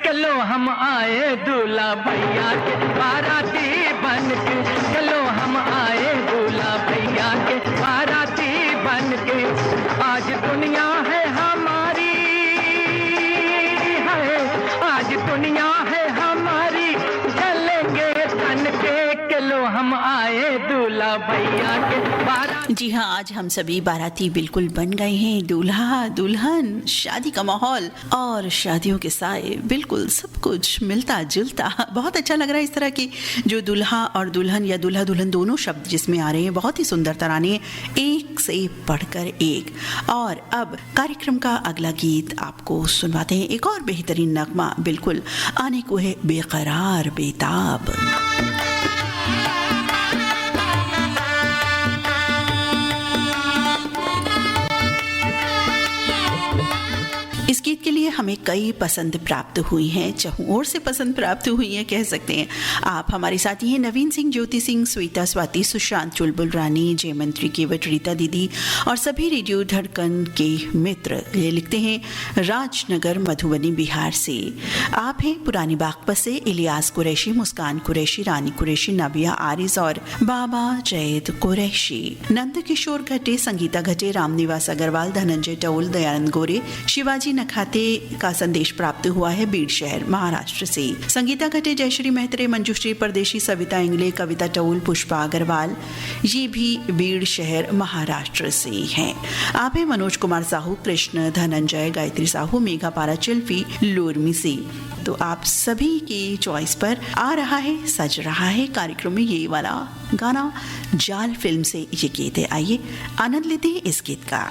चलो हम आए दूल्हा भैया के बाराती बन के, चलो हम आए दूल्हा भैया के बाराती बन के। आज दुनिया है हमारी, है आज दुनिया है हमारी, चलेंगे तन के, चलो हम आए दूल्हा भैया के बाराती।
जी हाँ, आज हम सभी बाराती बिल्कुल बन गए हैं, दूल्हा दुल्हन, शादी का माहौल और शादियों के साए, बिल्कुल सब कुछ मिलता जुलता। बहुत अच्छा लग रहा है इस तरह की जो दुल्हा और दुल्हन या दूल्हा दुल्हन दोनों शब्द जिसमें आ रहे हैं, बहुत ही सुंदर तराने, एक से बढ़कर एक। और अब कार्यक्रम का अगला गीत आपको सुनवाते हैं, एक और बेहतरीन नगमा, बिल्कुल आने को है बेकरार बेताब। इस गीत के लिए हमें कई पसंद प्राप्त हुई हैं, चहुं ओर से पसंद प्राप्त हुई हैं कह सकते हैं। आप हमारे साथी हैं नवीन सिंह, ज्योति सिंह, स्वीता, स्वाति, सुशांत, चुलबुल रानी, जयमंत्री, केवट, रीता दीदी और सभी रेडियो धड़कन के मित्र। ये लिखते हैं राजनगर मधुबनी बिहार से। आप हैं पुरानी बागपत से इलियास कुरैशी, मुस्कान कुरैशी, रानी कुरैशी, नाबिया आरिज और बाबा जैद कुरैशी। नंद किशोर घटे, संगीता घटे, रामनिवास अग्रवाल, धनंजय टोल, दयानंद गोरे, शिवाजी नखाते का संदेश प्राप्त हुआ है बीड़ शहर महाराष्ट्र से। संगीता घटे, जयश्री मेहत्रे, मंजुश्री परदेशी, सविता इंगले, कविता टोल, पुष्पा अग्रवाल, ये भी बीड़ शहर महाराष्ट्र से हैं। आप हैं मनोज कुमार साहू, कृष्ण, धनंजय, गायत्री साहू, मेघा पारा चिल्फी, लोरमी से। तो आप सभी की चॉइस पर आ रहा है, सज रहा है कार्यक्रम में ये वाला गाना, जाल फिल्म से ये गीत है। आइए आनंद लेते हैं इस गीत का।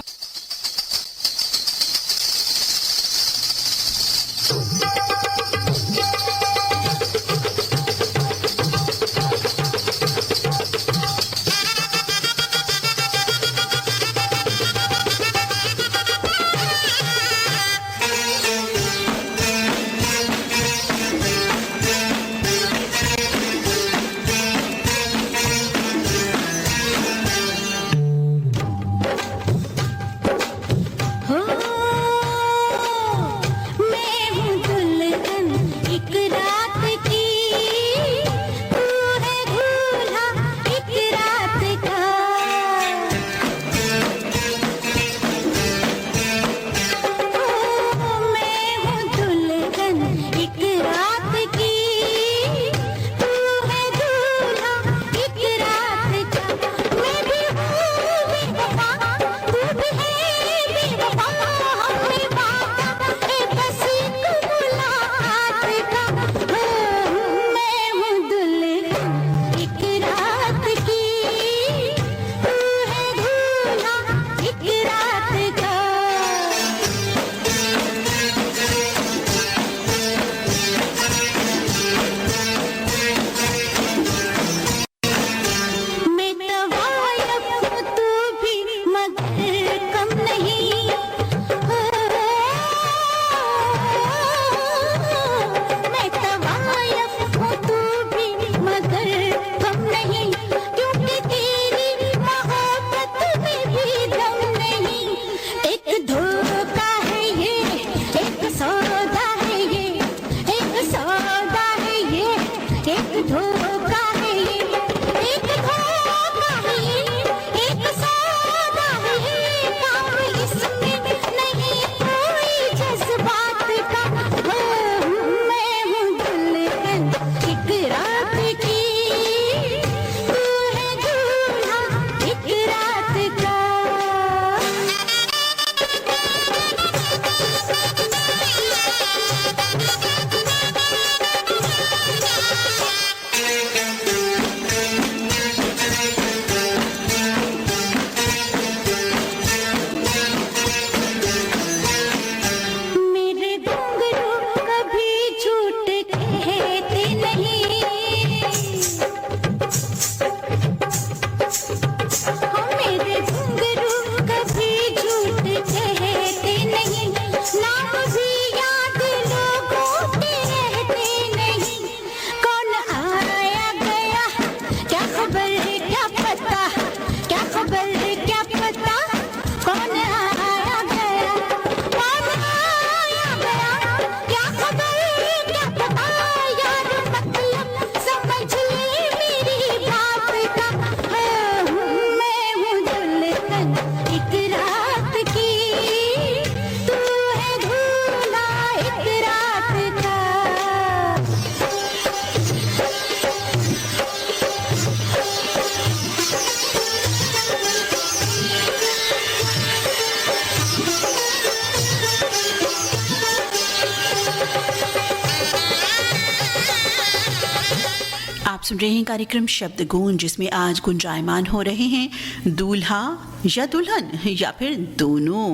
आप सुन रहे हैं कार्यक्रम शब्द गूंज, जिसमें आज गुंजायमान हो रहे हैं दूल्हा या दुल्हन या फिर दोनों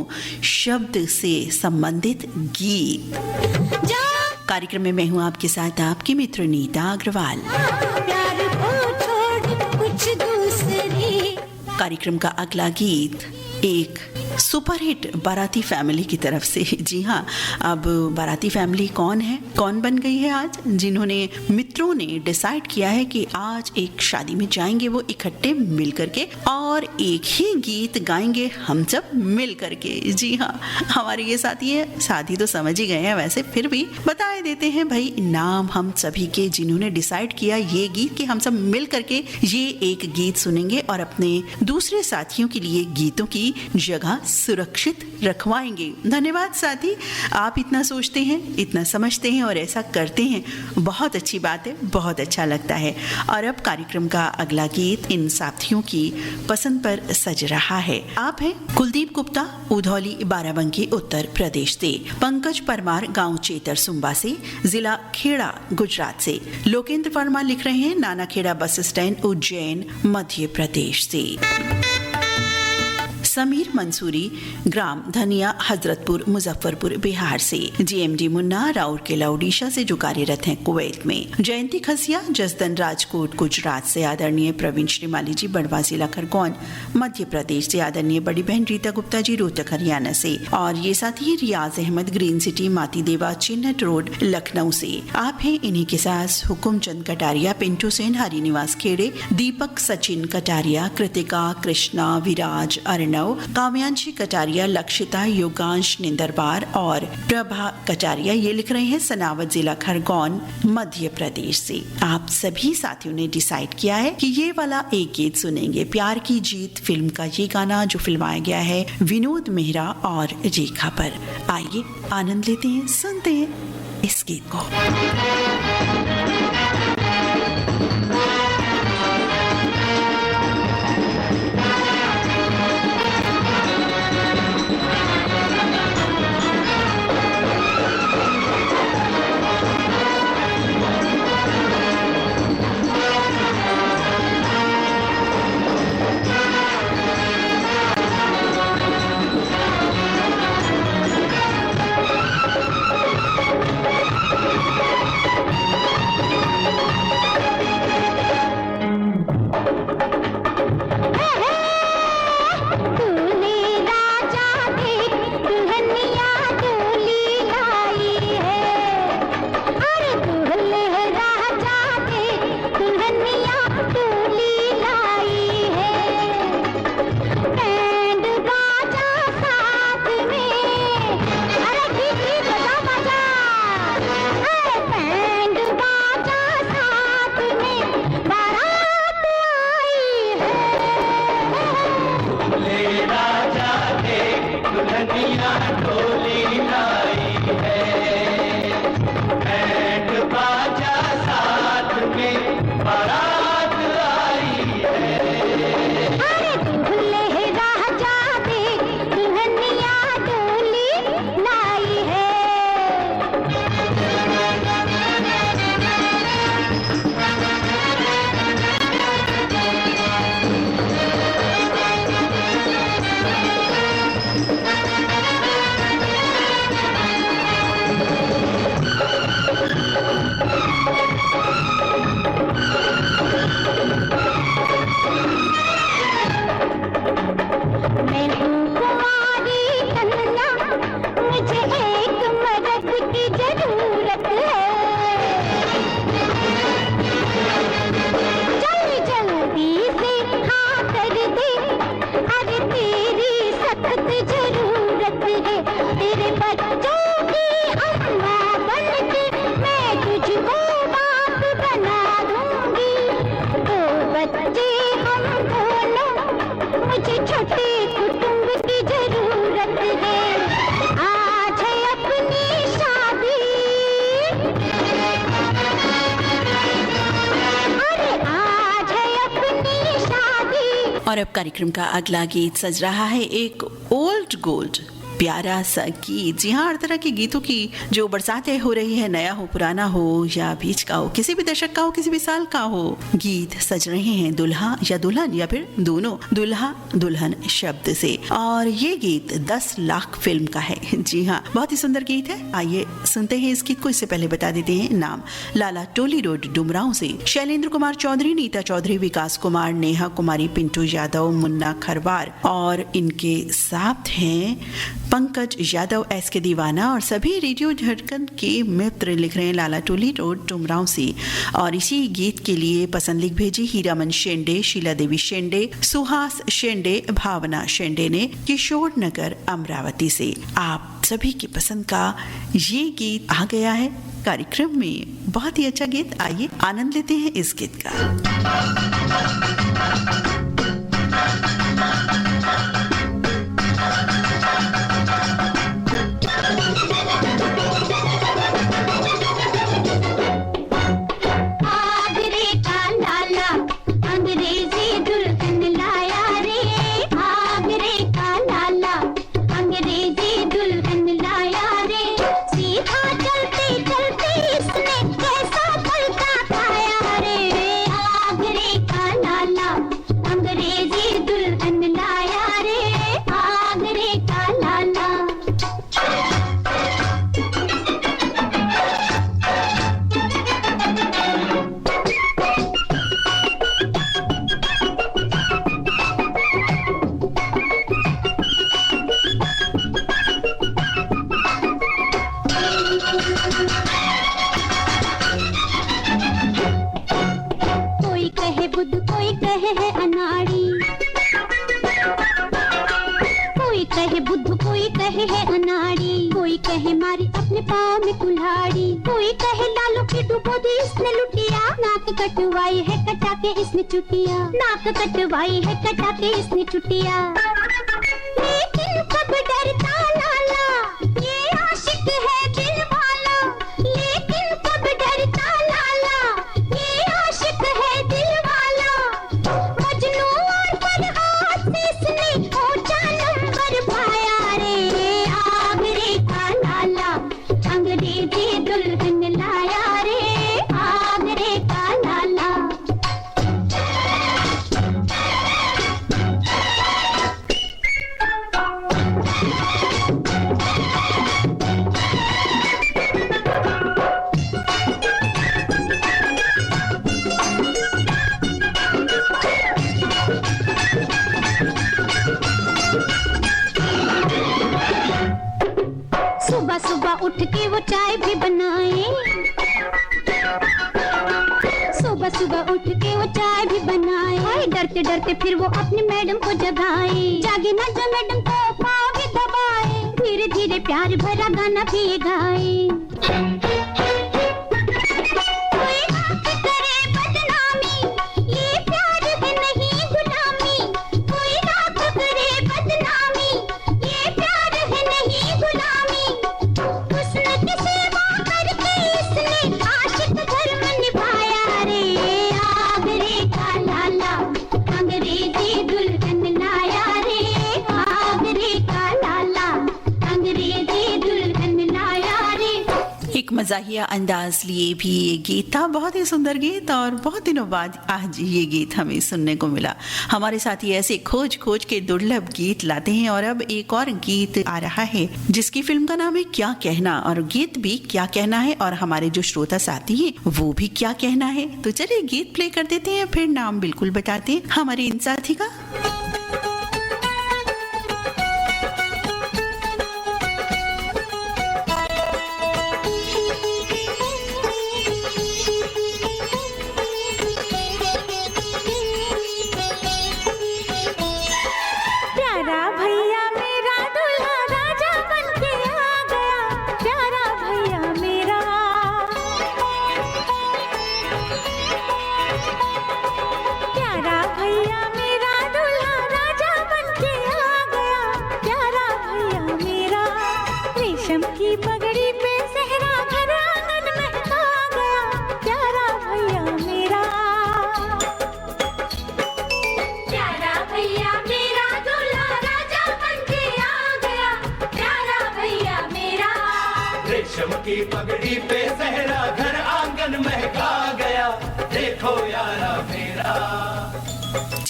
शब्द से संबंधित गीत। कार्यक्रम में मैं हूं आपके साथ आपकी मित्र नीता अग्रवाल।
प्यार को छोड़ कुछ दूसरी।
कार्यक्रम का अगला गीत एक सुपरहिट बाराती फैमिली की तरफ से। जी हाँ, अब बाराती फैमिली कौन है, कौन बन गई है आज, जिन्होंने मित्रों ने डिसाइड किया है कि आज एक शादी में जाएंगे वो इकट्ठे मिल करके और एक ही गीत गाएंगे हम सब मिल करके। जी हाँ, हमारे ये साथी है, साथी तो समझ ही गए हैं, वैसे फिर भी बता देते हैं भाई नाम हम सभी के, जिन्होंने डिसाइड किया ये गीत कि हम सब मिल करके ये एक गीत सुनेंगे और अपने दूसरे साथियों के लिए गीतों की जगह सुरक्षित रखवाएंगे। धन्यवाद साथी, आप इतना सोचते हैं, इतना समझते हैं और ऐसा करते हैं, बहुत अच्छी बात है, बहुत अच्छा लगता है। और अब कार्यक्रम का अगला गीत इन साथियों की पसंद पर सज रहा है। आप हैं कुलदीप गुप्ता, उधौली बाराबंकी उत्तर प्रदेश से, पंकज परमार गांव चेतर सुंबा से, जिला खेड़ा गुजरात से, लोकेंद्र वर्मा लिख रहे हैं नाना खेड़ा बस स्टैंड उज्जैन मध्य प्रदेश से, समीर मंसूरी ग्राम धनिया हजरतपुर मुजफ्फरपुर बिहार से, जीएमडी मुन्ना राउरकेला उड़ीसा से जो कार्यरत हैं कुवैत में, जयंती खसिया जसदन राजकोट गुजरात से, आदरणीय प्रवीण श्रीमाली जी बड़वा जिला खरगोन मध्य प्रदेश से, आदरणीय बड़ी बहन रीता गुप्ता जी रोहतक हरियाणा से, और ये साथी है रियाज अहमद ग्रीन सिटी माती देवा चिन्हट रोड लखनऊ से। आप हैं इन्हीं के साथ हुकुम चंद कटारिया, पिंटू सेन हरि निवास खेड़े, दीपक सचिन कटारिया, कृतिका कृष्णा विराज अर्णव, काव्यांशी कटारिया, लक्षिता योगांश निंदरबार और प्रभा कटारिया, ये लिख रहे हैं सनावद जिला खरगोन मध्य प्रदेश से। आप सभी साथियों ने डिसाइड किया है कि ये वाला एक गीत सुनेंगे, प्यार की जीत फिल्म का ये गाना जो फिल्माया गया है विनोद मेहरा और रेखा पर। आइए आनंद लेते हैं, सुनते हैं इस गीत को। और अब कार्यक्रम का अगला गीत सज रहा है एक ओल्ड गोल्ड प्यारा सा गीत। जी हाँ, हर तरह के गीतों की जो बरसातें हो रही है, नया हो पुराना हो या बीच का हो, किसी भी दशक का हो, किसी भी साल का हो, गीत सज रहे हैं दुल्हा या दुल्हन या फिर दोनों, दुल्हा दुल्हन शब्द से। और ये गीत 10 लाख फिल्म का है। जी हाँ, बहुत ही सुंदर गीत है। आइए सुनते हैं इस गीत को। इससे पहले बता देते हैं नाम लाला टोली रोड डुमराव से शैलेंद्र कुमार चौधरी, नीता चौधरी, विकास कुमार, नेहा कुमारी, पिंटू यादव, मुन्ना खरवार और इनके साथ हैं पंकज यादव, एस के दीवाना और सभी रेडियो धड़कन के मित्र। लिख रहे हैं लाला टोली रोड डुमराव से। और इसी गीत के लिए पसंद लिख भेजी हीरामन शेंडे, शीला देवी शेंडे, सुहास शेंडे, भावना शेंडे ने किशोर नगर अमरावती से। आप सभी की पसंद का ये गीत आ गया है कार्यक्रम में। बहुत ही अच्छा गीत, आइए आनंद लेते हैं इस गीत का।
कटवाई है कटा के इसने चुटिया, नाक कटवाई है कटा के इसने चुटिया। लेकिन कब डरता लाला, ये आशिक है दिल वाला। लेकिन कब डरता लाला, ये आशिक है दिल वाला। मजनू और फरहाद से इसने ऊंचा नंबर पाया रे। आगरे का लाला अंग्रेजी दुल्हन लाया रे। आगरे का उठ के वो चाय भी बनाए। सुबह सुबह उठ के वो चाय भी बनाए। डरते डरते फिर वो अपनी मैडम को जगाए। जागे ना जो मैडम को पाँव भी दबाए। धीरे धीरे प्यार भरा गाना भी गाए।
मज़ाहिया अंदाज लिए भी ये गीत था। बहुत ही सुंदर गीत और बहुत दिनों बाद आज ये गीत हमें सुनने को मिला। हमारे साथी ऐसे खोज खोज के दुर्लभ गीत लाते हैं। और अब एक और गीत आ रहा है जिसकी फिल्म का नाम है क्या कहना, और गीत भी क्या कहना है और हमारे जो श्रोता साथी हैं वो भी क्या कहना है। तो चलिए गीत प्ले कर देते हैं, फिर नाम बिल्कुल बताते हैं हमारे इन साथी का।
प्यारा भैया मेरा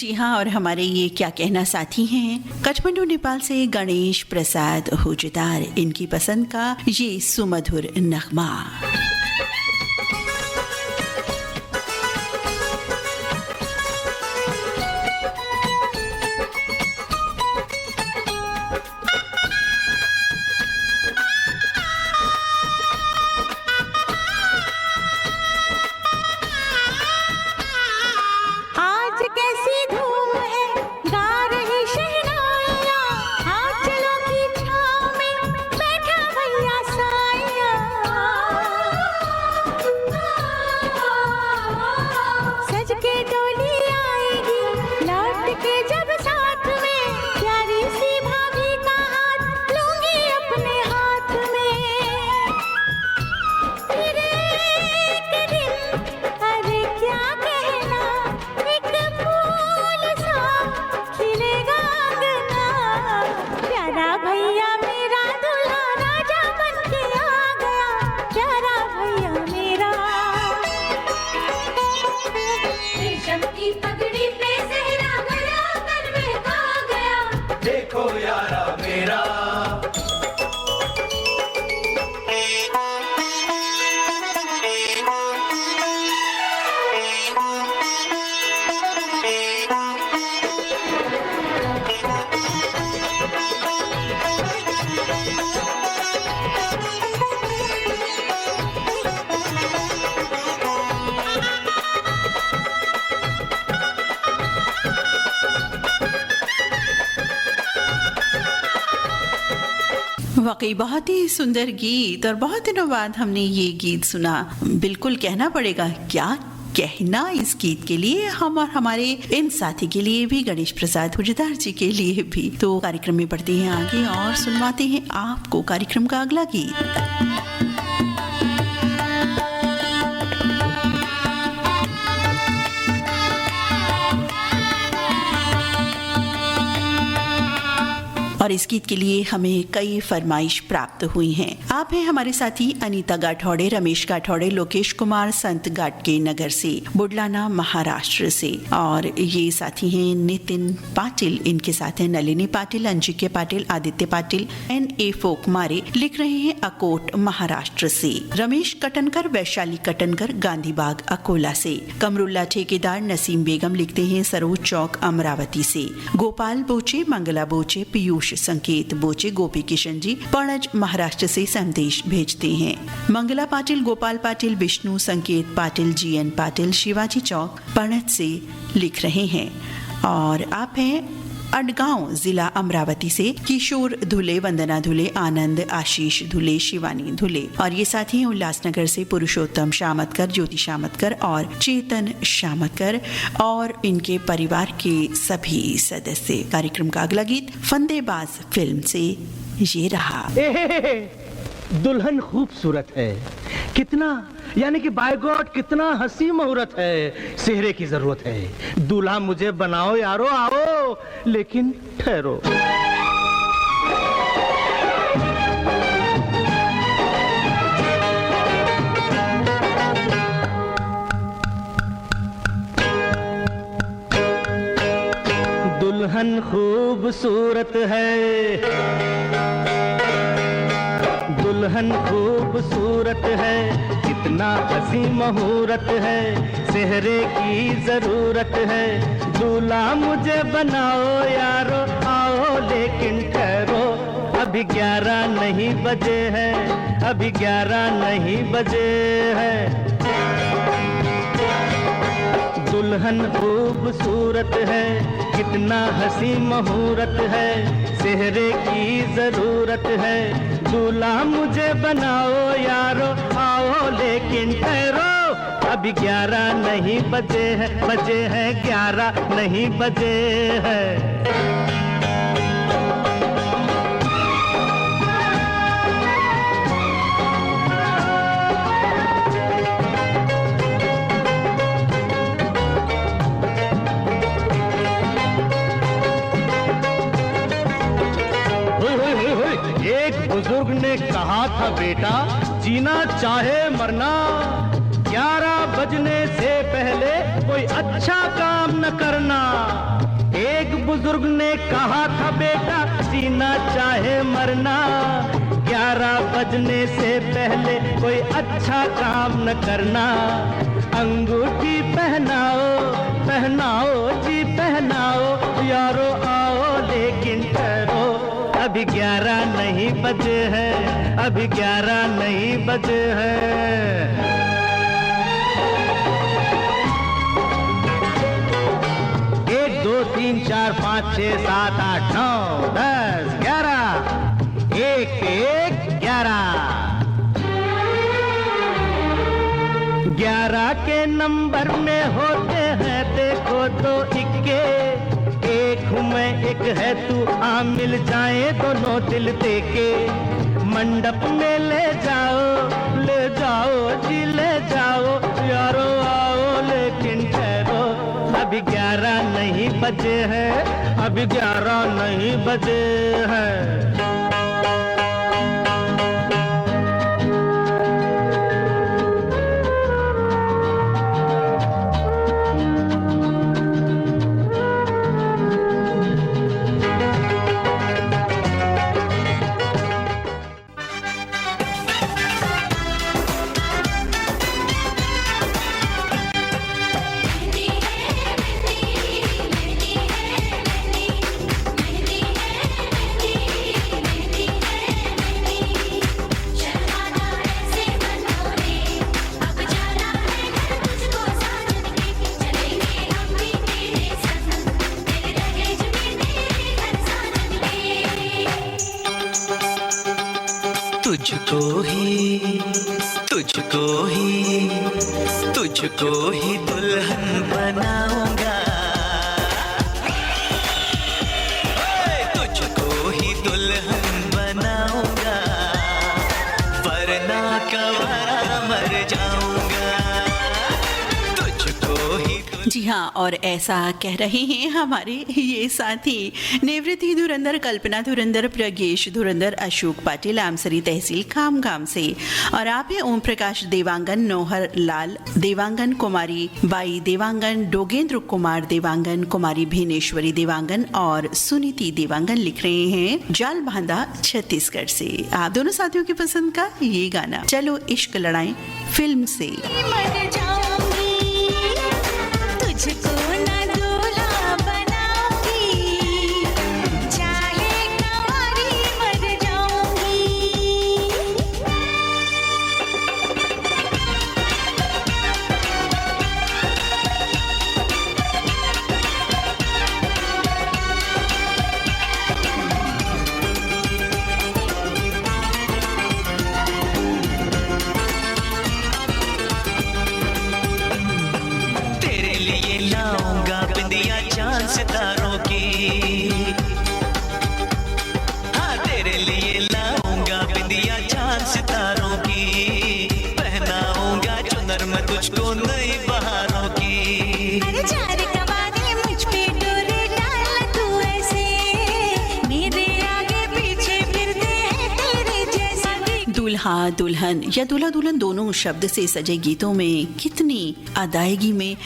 जी हाँ, और हमारे ये क्या कहना साथी हैं काठमांडू नेपाल से गणेश प्रसाद हुजदार, इनकी पसंद का ये सुमधुर नगमा। वाकई बहुत ही सुंदर गीत, और बहुत दिनों बाद हमने ये गीत सुना। बिल्कुल कहना पड़ेगा, क्या कहना इस गीत के लिए, हम और हमारे इन साथी के लिए भी, गणेश प्रसाद हुजदार जी के लिए भी। तो कार्यक्रम में बढ़ते हैं आगे और सुनवाते हैं आपको कार्यक्रम का अगला गीत। और इस गीत के लिए हमें कई फरमाइश प्राप्त हुई हैं। आप हैं हमारे साथी अनीता गाठौड़े, रमेश गाठौड़े, लोकेश कुमार संत गाटके नगर से, बुडलाना महाराष्ट्र से, और ये साथी हैं नितिन पाटिल, इनके साथ हैं नलिनी पाटिल, अंजिके पाटिल, आदित्य पाटिल, NA फोकमारे लिख रहे हैं अकोट महाराष्ट्र से, रमेश कटनकर, वैशाली कटनकर, गांधीबाग अकोला से, कमरुल्ला ठेकेदार, नसीम बेगम लिखते हैं सरोज चौक अमरावती से, गोपाल बोचे, मंगला बोचे, पीयूष संकेत बोचे, गोपी किशन जी पणज महाराष्ट्र से संदेश भेजते हैं, मंगला पाटिल, गोपाल पाटिल, विष्णु संकेत पाटिल, GN पाटिल, शिवाजी चौक पणज से लिख रहे हैं। और आप हैं अडगांव जिला अमरावती से, किशोर धुले, वंदना धुले, आनंद, आशीष धुले, शिवानी धुले, और ये साथी हैं उल्लासनगर से पुरुषोत्तम शामतकर, ज्योति शामतकर और चेतन शामतकर और इनके परिवार के सभी सदस्य। कार्यक्रम का अगला गीत फंदेबाज फिल्म से ये रहा।
दुल्हन खूबसूरत है कितना, यानी कि बाय गॉड कितना हंसी मुहूर्त है, सेहरे की जरूरत है, दूल्हा मुझे बनाओ यारो, आओ लेकिन ठहरो। दुल्हन खूबसूरत है, दुल्हन खूबसूरत है, कितना हंसी मुहूर्त है, सेहरे की जरूरत है, दूल्हा मुझे बनाओ यारो, आओ लेकिन ठहरो, अभी 11 नहीं बजे हैं, अभी 11 नहीं बजे हैं। दुल्हन खूबसूरत है, कितना हंसी मुहूर्त है, सेहरे की जरूरत है, दूल्हा मुझे बनाओ यारो, आओ लेकिन ठहरो, अभी 11 नहीं बजे हैं, बजे हैं 11 नहीं बजे हैं। बुजुर्ग ने कहा था बेटा, जीना चाहे मरना, 11 बजने से पहले कोई अच्छा काम न करना। बुजुर्ग ने कहा था बेटा जीना चाहे मरना, 11 बजने से पहले कोई अच्छा काम न करना। अंगूठी पहनाओ पहनाओ जी पहनाओ, यारो आओ लेकिन ठहरो, अभी 11 नहीं बजे हैं, अभी 11 नहीं बजे हैं। 1 2 3 4 5 6 7 8 9 10 11 1 1 11 11 के नंबर में होते हैं देखो 2 इक्के, एक हूँ मैं एक है तू, आ मिल जाए दोनों दिल देके। मंडप में ले जाओ जी ले जाओ, यारो आओ लेकिन ठहरो, अभी 11 नहीं बजे हैं, अभी 11 नहीं बजे हैं।
तुझको ही दुल्हन बनाऊंगा, तुझको ही दुल्हन बनाऊंगा, वरना कवारा मर जाऊंगा, तुझको ही।
जी हाँ, और ऐसा कह रहे हैं हमारे ये साथी निवृत्ति धुरंधर, कल्पना धुरंधर, प्रज्ञेश धुरंधर, अशोक पाटिल, आमसरी तहसील खामगाम से। और आप हैं ओम प्रकाश देवांगन, नौहर लाल देवांगन, कुमारी बाई देवांगन, डोगेंद्र कुमार देवांगन, कुमारी भेनेश्वरी देवांगन और सुनीति देवांगन लिख रहे हैं जाल बांधा छत्तीसगढ़ से। आप दोनों साथियों की पसंद का ये गाना चलो इश्क लड़ाएं फिल्म से।
तुझको ना दूल्हा बनाऊंगी, चाहे कंवारी मर जाऊंगी।
सितारों की, हाँ तेरे लिए लाऊंगा बिंदिया चांद सितारों की, पहनाऊंगा चुनर मैं तुझको नई बहारों की।
अरे चार कवारे मुझ पे डोरे डाल तू ऐसे, मेरे आगे पीछे फिरते हैं तेरे जैसे।
दूल्हा दुल्हन या दूल्हा दुल्हन दोनों शब्द से सजे गीतों में कितनी अदायगी में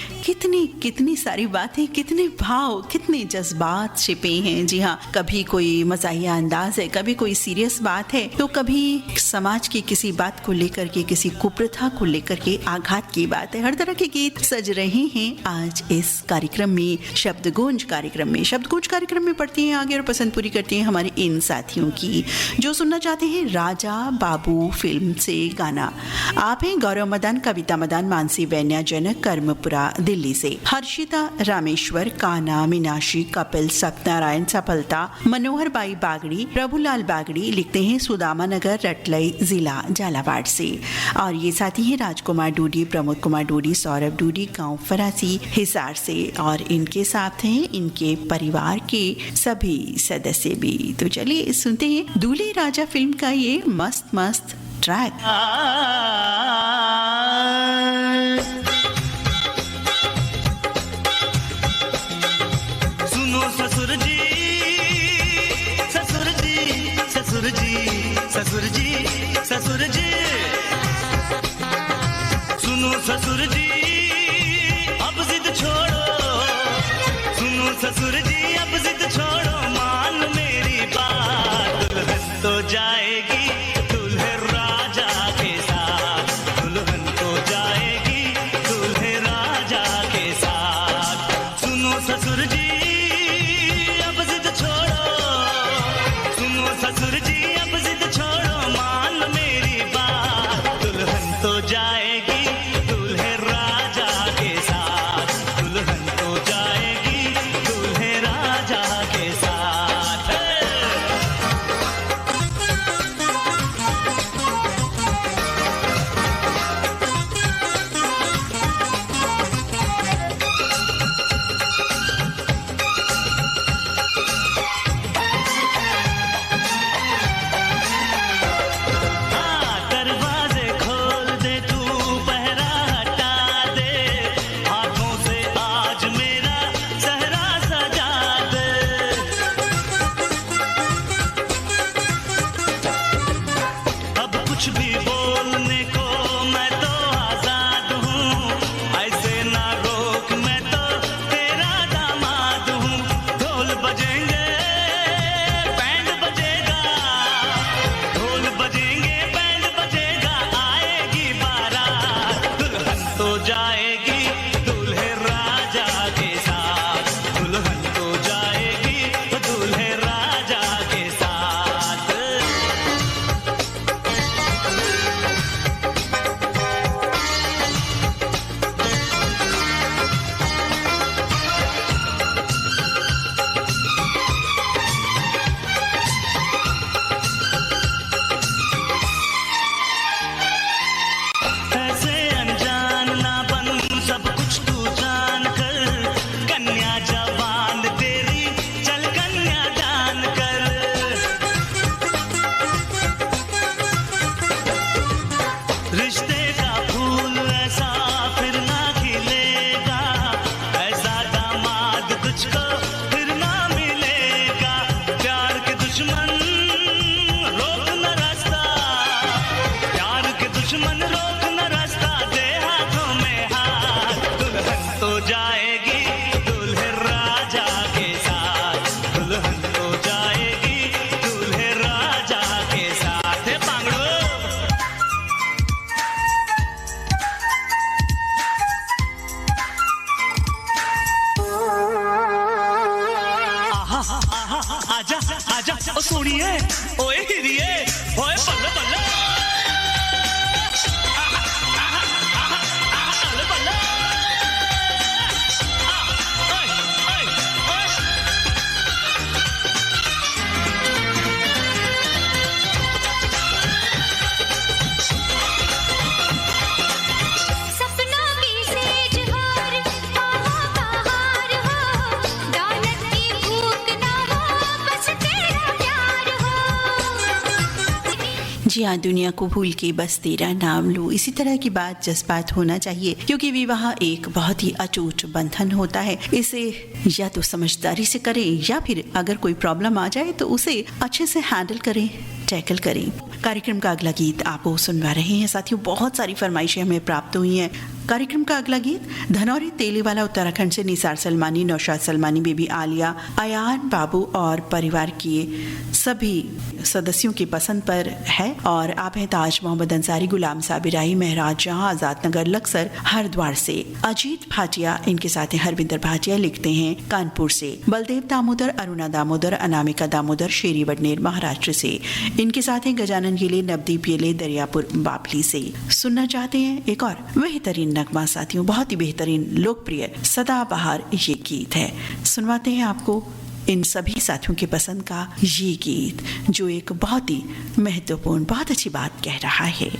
कितनी सारी बातें, कितने भाव, कितने जज्बात छिपे हैं। जी हाँ, कभी कोई मज़ाहिया अंदाज है, कभी कोई सीरियस बात है, तो कभी समाज की किसी बात को लेकर के, किसी कुप्रथा को लेकर के आघात की बात है। हर तरह के गीत सज रहे हैं आज इस कार्यक्रम में, शब्दगूंज कार्यक्रम में। शब्दगूंज कार्यक्रम में पढ़ती हैं आगे और पसंद पूरी करती हैं हमारे इन साथियों की जो सुनना चाहते हैं राजा बाबू फिल्म से गाना। आप हैं गौरव मदान, कविता मदान, मानसी वैन्या जनक, कर्मपुरा दिल्ली से। हर्षिता रामेश्वर, काना, मीनाक्षी, कपिल, सत्यनारायण, सफलता, मनोहर बाई बागड़ी, प्रभुलाल बागड़ी लिखते हैं सुदामा नगर, रटलई जिला झालावाड़ से। और ये साथी हैं राजकुमार डूडी, प्रमोद कुमार डूडी, सौरभ डूडी, गांव फरासी हिसार से। और इनके साथ हैं इनके परिवार के सभी सदस्य भी। तो चलिए सुनते हैं दूल्हे राजा फिल्म का ये मस्त मस्त ट्रैक।
सुनो ससुर जी, ससुर जी, ससुर जी, ससुर जी, ससुर जी, सुनो ससुर जी, अब जिद छोड़ो, सुनो
ससुर जी अब जिद छोड़ो मान मेरी बात, दुल्हन तो जाएगी दूल्हे राजा के साथ, दुल्हन तो जाएगी दूल्हे राजा के साथ। सुनो ससुर जी अब जिद छोड़ो, सुनो ससुर जी अब जिद छोड़ो मान मेरी बात, दुल्हन तो जाएगी दूल्हे राजा के साथ, दुल्हन तो जाएगी दूल्हे राजा के साथ। हाँ, दरवाजे खोल दे तू, पहरा हटा दे, हाथों से आज मेरा सहरा सजा दे। अब कुछ भी बोलने को मैं तो आजाद हूँ, ऐसे ना रोक मैं तो तेरा दामाद हूँ। ढोल बजेंगे बैंड बजेगा, ढोल बजेंगे बैंड बजेगा, आएगी बारात, दुल्हन तो जाएगी दूल्हे राजा के साथ, दुल्हन तो जाएगी दूल्हे राजा के साथ। ऐसे अनजान ना बन, सब कुछ तू जान कर, कन्या जवान तेरी चल कन्या दान कर। रिश्ते का फूल ऐसा फिर ना खिलेगा, ऐसा दामाद तुझको फिर ना मिलेगा। प्यार के दुश्मन रोक न रास्ता, प्यार के दुश्मन रोक न रास्ता, दे हाथों में हाथ, दुल्हन तो जाएगी दूल्हे राजा के साथ, दुल्हन तो जाएगी दूल्हे राजा के साथ। हे पांगड़ो आहा आहा आजा आजा ओ सोनिए ओए हिरिए ओए बल्ले बल्ले आहा आहा आहा आहा बल्ले बल्ले ओए ओए ओए
सपनों की सेज हार, बाहों का हार हो, दौलत की भूख ना हो, बस तेरा प्यार हो।
जी हाँ, दुनिया को भूल के बस तेरा नाम लूं, इसी तरह की बात जज्बात होना चाहिए, क्योंकि विवाह एक बहुत ही अटूट बंधन होता है। इसे या तो समझदारी से करें या फिर अगर कोई प्रॉब्लम आ जाए तो उसे अच्छे से हैंडल करें, टैकल करें। कार्यक्रम का अगला गीत आप वो सुनवा रहे हैं साथियों, बहुत सारी फरमाइशें हमें प्राप्त हुई हैं। कार्यक्रम का अगला गीत धनौरी तेलीवाला उत्तराखंड से निसार सलमानी, नौशाद सलमानी, बेबी आलिया, अयान बाबू और परिवार के सभी सदस्यों की पसंद पर है। और आप हैं ताज मोहम्मद अंसारी, गुलाम साबिराई, महराज जहां, आजाद नगर, लक्सर, हरिद्वार से। अजीत भाटिया इनके साथ हैं, हरविंदर भाटिया लिखते हैं कानपुर से। बलदेव दामोदर, अरुणा दामोदर, अनामिका दामोदर शेरी वडनेर महाराष्ट्र से। इनके साथ हैं गजानन येले, नवदीप येले दरियापुर बापली से। सुनना चाहते हैं एक और बेहतरीन नगमा साथियों, बहुत ही बेहतरीन लोकप्रिय सदाबहार ये गीत है। सुनवाते हैं आपको इन सभी साथियों के पसंद का ये गीत, जो एक बहुत ही महत्वपूर्ण, बहुत अच्छी बात कह रहा है।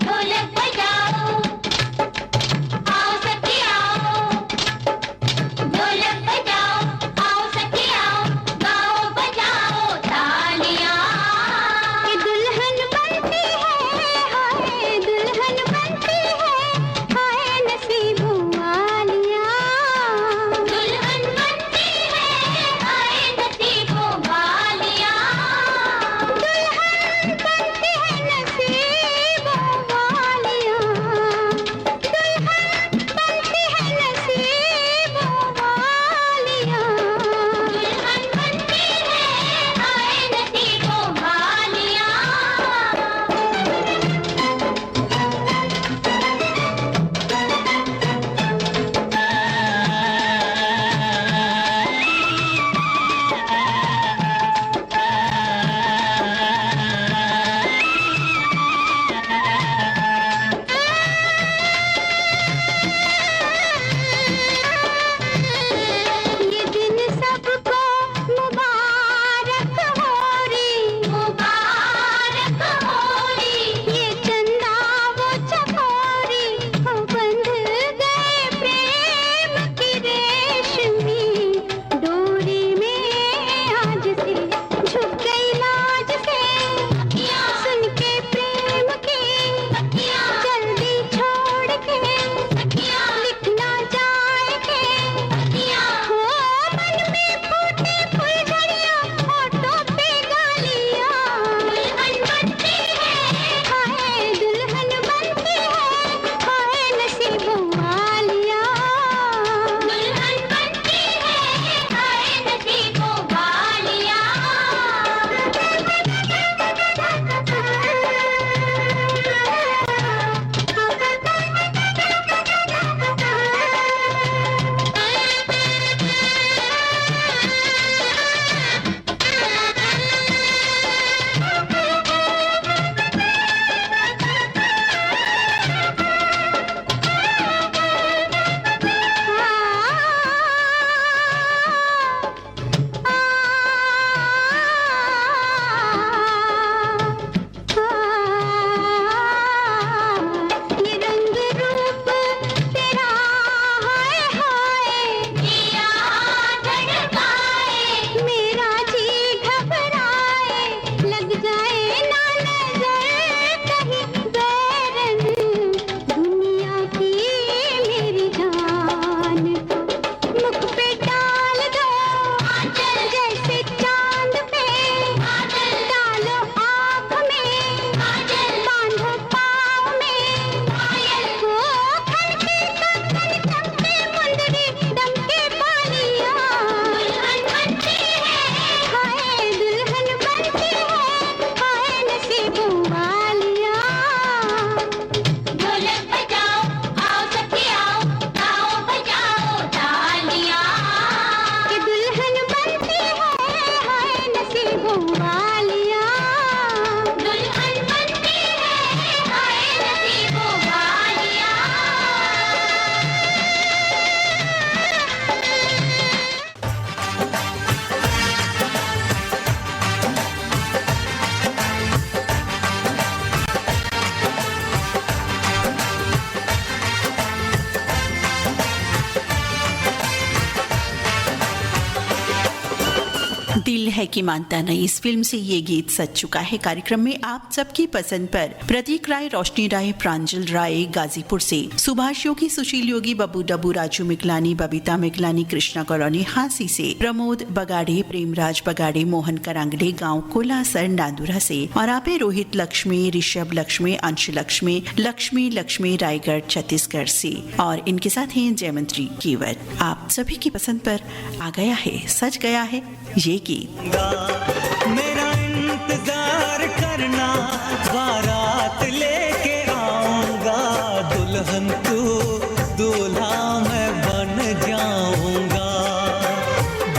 ढोलक बजाओ, आओ सखी आओ, ढोलक बजाओ, आओ सखी आओ, गाओ बजाओ तालियां, कि दुल्हन बनती है
दिल है कि मानता नहीं, इस फिल्म से ये गीत सज चुका है। कार्यक्रम में आप सबकी पसंद पर प्रतीक राय, रोशनी राय, प्रांजल राय गाजीपुर से, सुभाष योगी, सुशील योगी, बबू डबू, राजू मिकलानी, बबीता मिकलानी, कृष्णा कॉलोनी हांसी से, प्रमोद बगाड़े, प्रेमराज बगाड़े, मोहन करांगड़े, गांव कोलासर नांदुरा से, और आप रोहित लक्ष्मी, ऋषभ लक्ष्मी, अंश लक्ष्मी, लक्ष्मी रायगढ़ छत्तीसगढ़ से, और इनके साथ हैं जयमंत्री केवट। आप सभी की पसंद पर आ गया है, सज गया है ये गीत।
मेरा इंतजार करना, बारात लेके आऊंगा, दुल्हन तू दूल्हा मैं बन जाऊंगा,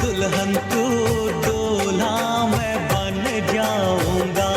दुल्हन तू दूल्हा मैं बन जाऊंगा।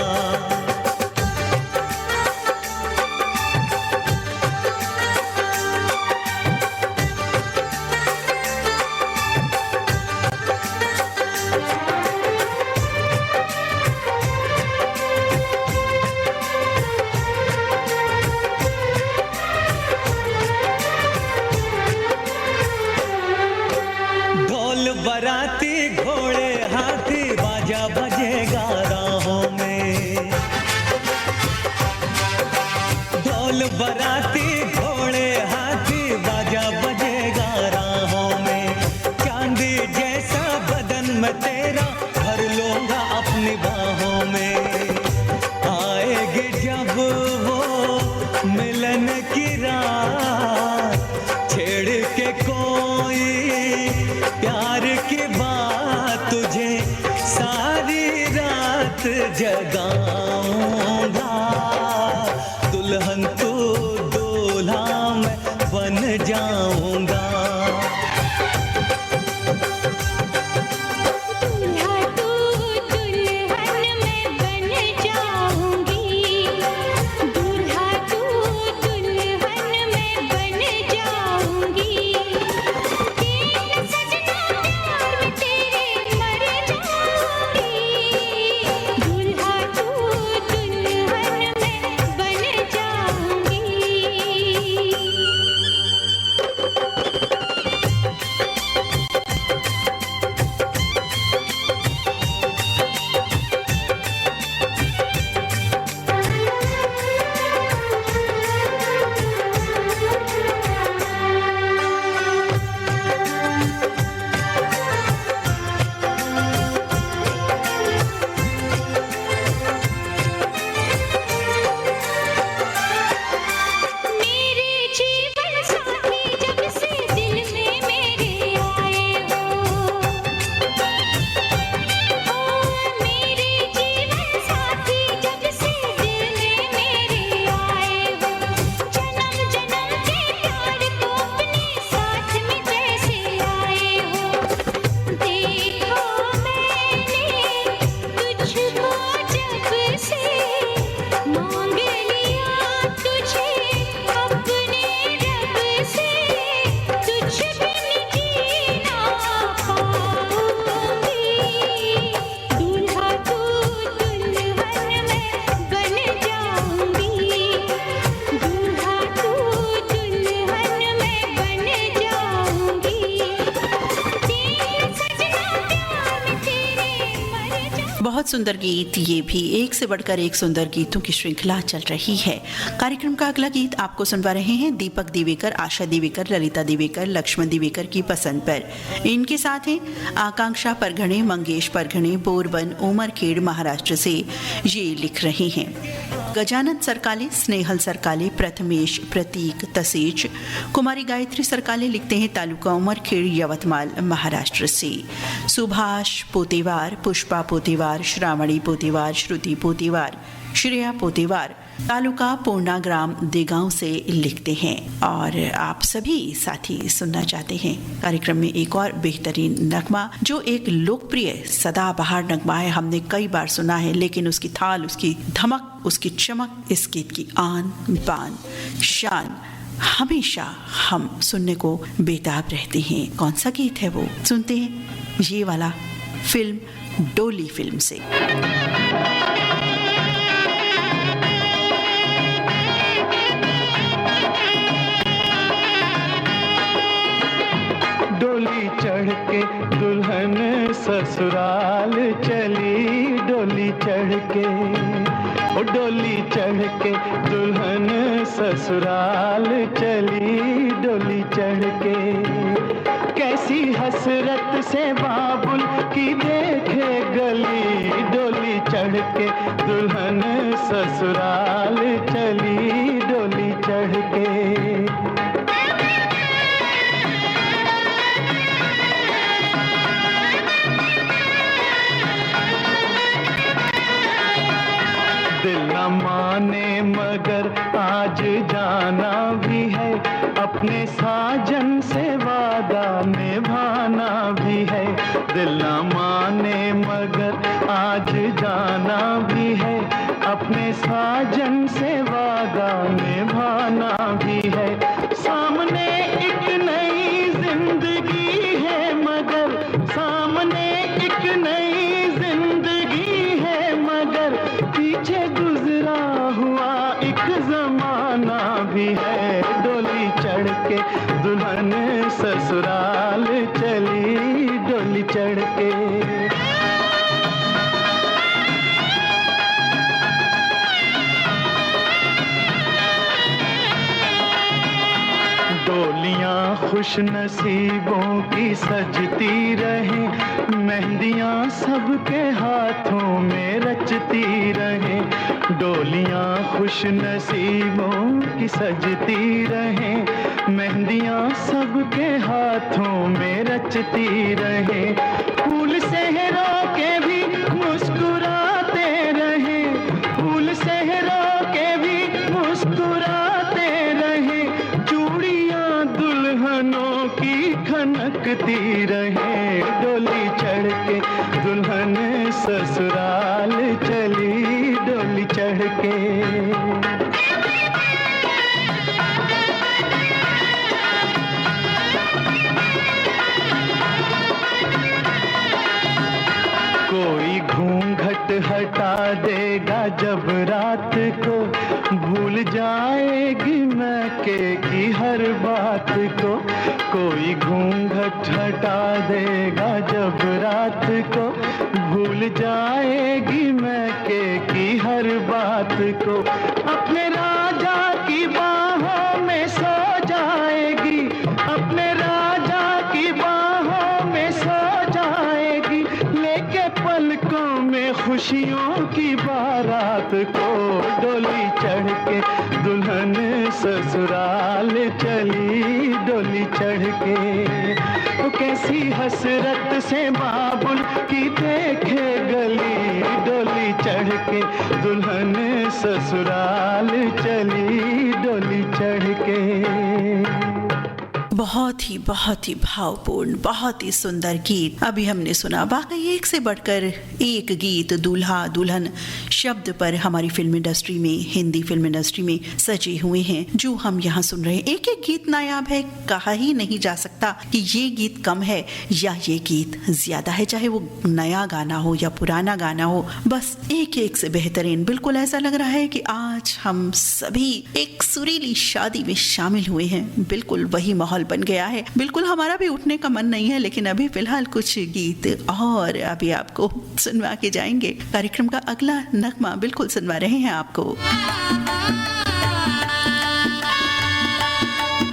बराती घोड़े हाथी बाजा बजेगा राहों में, ढोल बराती घोड़े हाथी बाजा बजेगा राहों में, चांदी जैसा बदन में तेरा भर लूंगा अपनी बाहों में, आएगी जब वो मिलन की रात, छेड़ के कोई प्यार की बात, तुझे सारी रात जगाऊंगा, दुल्हन तू दूल्हा मैं बन जाऊंगा।
बहुत सुंदर गीत, ये भी एक से बढ़कर एक सुंदर गीतों की श्रृंखला चल रही है। कार्यक्रम का अगला गीत आपको सुनवा रहे हैं दीपक दिवेकर, आशा दिवेकर, ललिता दिवेकर, लक्ष्मण दिवेकर की पसंद पर। इनके साथ हैं आकांक्षा परगणे, मंगेश परगणे, बोरबन, उमरखेड़ महाराष्ट्र से ये लिख रहे हैं। गजानन सरकाले, स्नेहल सरकाले, प्रथमेश, प्रतीक तसेज, कुमारी गायत्री सरकाले लिखते हैं तालुका उमरखेड़, यवतमाल महाराष्ट्र से। सुभाष पोतेवार, पुष्पा पोतेवार, श्रावणी पोतेवार, श्रुति पोतेवार, श्रेया पोतेवार तालुका पूर्णाग्राम देगांव से लिखते हैं और आप सभी साथी सुनना चाहते हैं कार्यक्रम में एक और बेहतरीन नगमा जो एक लोकप्रिय सदाबहार नगमा है। हमने कई बार सुना है लेकिन उसकी थाल, उसकी धमक, उसकी चमक, इस गीत की आन बान शान हमेशा हम सुनने को बेताब रहते हैं। कौन सा गीत है वो, सुनते हैं ये वाला फिल्म डोली फिल्म से।
डोली चढ़ के दुल्हन
ससुराल चली डोली चढ़ के, ओ डोली चढ़ के दुल्हन ससुराल चली डोली चढ़ के। कैसी हसरत से बाबुल की देखे गली, डोली चढ़ के दुल्हन ससुराल चली डोली चढ़ के। दिल न माने मगर आज जाना भी है, अपने साजन से वादा निभाना भी है। दिल न माने मगर आज जाना भी है, अपने साजन से वादा निभाना भी है। सामने एक नई जिंदगी है मगर, सामने एक नई जिंदगी है मगर, पीछे गुजरा हुआ एक जमाना भी है। डोली चढ़ के दुल्हन ससुराल चली डोली चढ़ के। डोलियां खुश नसीबों की सजती रहे, मेहंदियां सबके हाथों में रचती रहे। डोलियां खुश नसीबों की सजती रहे, मेहंदियां सबके हाथों में रचती रहे। फूल सहरों के भी मुस्कुराते रहे, फूल सहरों के भी मुस्कुराते रहे। चूड़ियां दुल्हनों की खनकती रहे, डोली चढ़ के दुल्हन ससुराल चली डोली चढ़ के। कोई घूंघट हटा देगा जब रात को, भूल जाएगी मैके की हर बात को। कोई घूंघट हटा देगा जब रात को, भूल जाएगी मैके की हर बात को। अपने राजा की बाहों में सो जाएगी, अपने राजा की बाहों में सो जाएगी, लेके पलकों में खुशियों की बारात को। डोली चढ़ के दुल्हन ससुराल चली डोली चढ़ के। तो कैसी हसरत से बाबुल की देखे गली, डोली चढ़ के दुल्हन ससुराल चली डोली चढ़ के।
बहुत ही भावपूर्ण, बहुत ही सुंदर गीत अभी हमने सुना। वाकई एक से बढ़कर एक गीत दूल्हा दुल्हन शब्द पर हमारी फिल्म इंडस्ट्री में, हिंदी फिल्म इंडस्ट्री में सजे हुए हैं जो हम यहाँ सुन रहे हैं। एक एक गीत नायाब है, कहा ही नहीं जा सकता कि ये गीत कम है या ये गीत ज्यादा है, चाहे वो नया गाना हो या पुराना गाना हो, बस एक एक से बेहतरीन। बिल्कुल ऐसा लग रहा है कि आज हम सभी एक सुरीली शादी में शामिल हुए हैं। बिल्कुल वही माहौल बन गया है। बिल्कुल हमारा भी उठने का मन नहीं है, लेकिन अभी फिलहाल कुछ गीत और अभी आपको सुनवा के जाएंगे। कार्यक्रम का अगला नगमा बिल्कुल सुनवा रहे हैं आपको।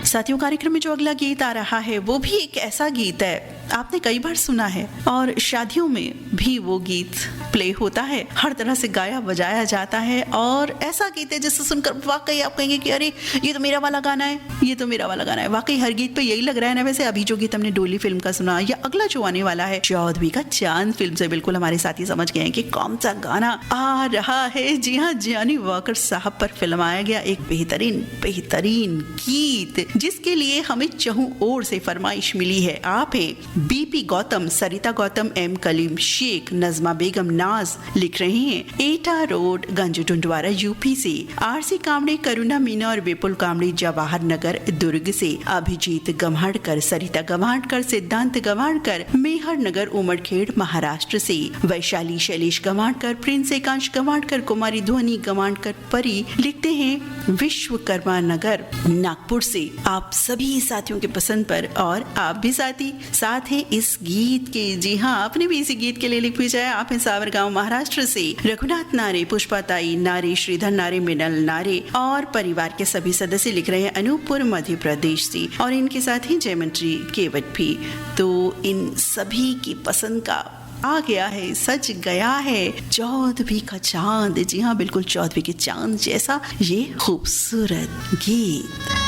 साथियों, कार्यक्रम में जो अगला गीत आ रहा है वो भी एक ऐसा गीत है आपने कई बार सुना है और शादियों में भी वो गीत प्ले होता है, हर तरह से गाया बजाया जाता है और ऐसा गीत है जिसे सुनकर वाकई आप कहेंगे कि अरे ये तो मेरा वाला गाना है, ये तो मेरा वाला गाना है। वाकई हर गीत पे यही लग रहा है ना। वैसे अभी जो गीत हमने डोली फिल्म का सुना या अगला जो आने वाला है चौधरी का चांद फिल्म से, बिल्कुल हमारे साथी समझ गए हैं कि कौन सा गाना आ रहा है। जी हाँ, जॉनी वॉकर साहब पर फिल्माया गया एक बेहतरीन गीत जिसके लिए हमें चहुं ओर से फरमाइश मिली है। आप बीपी गौतम, सरिता गौतम, एम कलीम शेख, नजमा बेगम, नाज लिख रहे हैं एटा रोड गंज डुंडवारा यूपी से। आरसी कामड़े, करुणा मीना और विपुल कामड़े जवाहर नगर दुर्ग से। अभिजीत गम्हाड़कर, सरिता गम्हाड़कर, सिद्धांत गम्हाड़कर मेहर नगर उमरखेड़ महाराष्ट्र से। वैशाली शैलेश गम्हाड़कर, प्रिंस एकांश गम्हाड़कर, कुमारी ध्वनि गम्हाड़कर परी लिखते हैं विश्वकर्मा नगर नागपुर से। आप सभी साथियों के पसंद पर और आप भी साथ हैं इस गीत के। जी हाँ, आपने भी इसी गीत के लिए लिख भेजा है। आप हैं सावरगांव महाराष्ट्र से। रघुनाथ नारे, पुष्पाताई नारे, श्रीधर नारे, मिनल नारे और परिवार के सभी सदस्य लिख रहे हैं अनूपपुर मध्य प्रदेश से। और इनके साथ ही जयमंत्री केवट भी। तो इन सभी की पसंद का आ गया है, सज गया है चौदहवीं का चांद। जी हाँ, बिल्कुल चौदहवीं के चांद जैसा ये खूबसूरत गीत।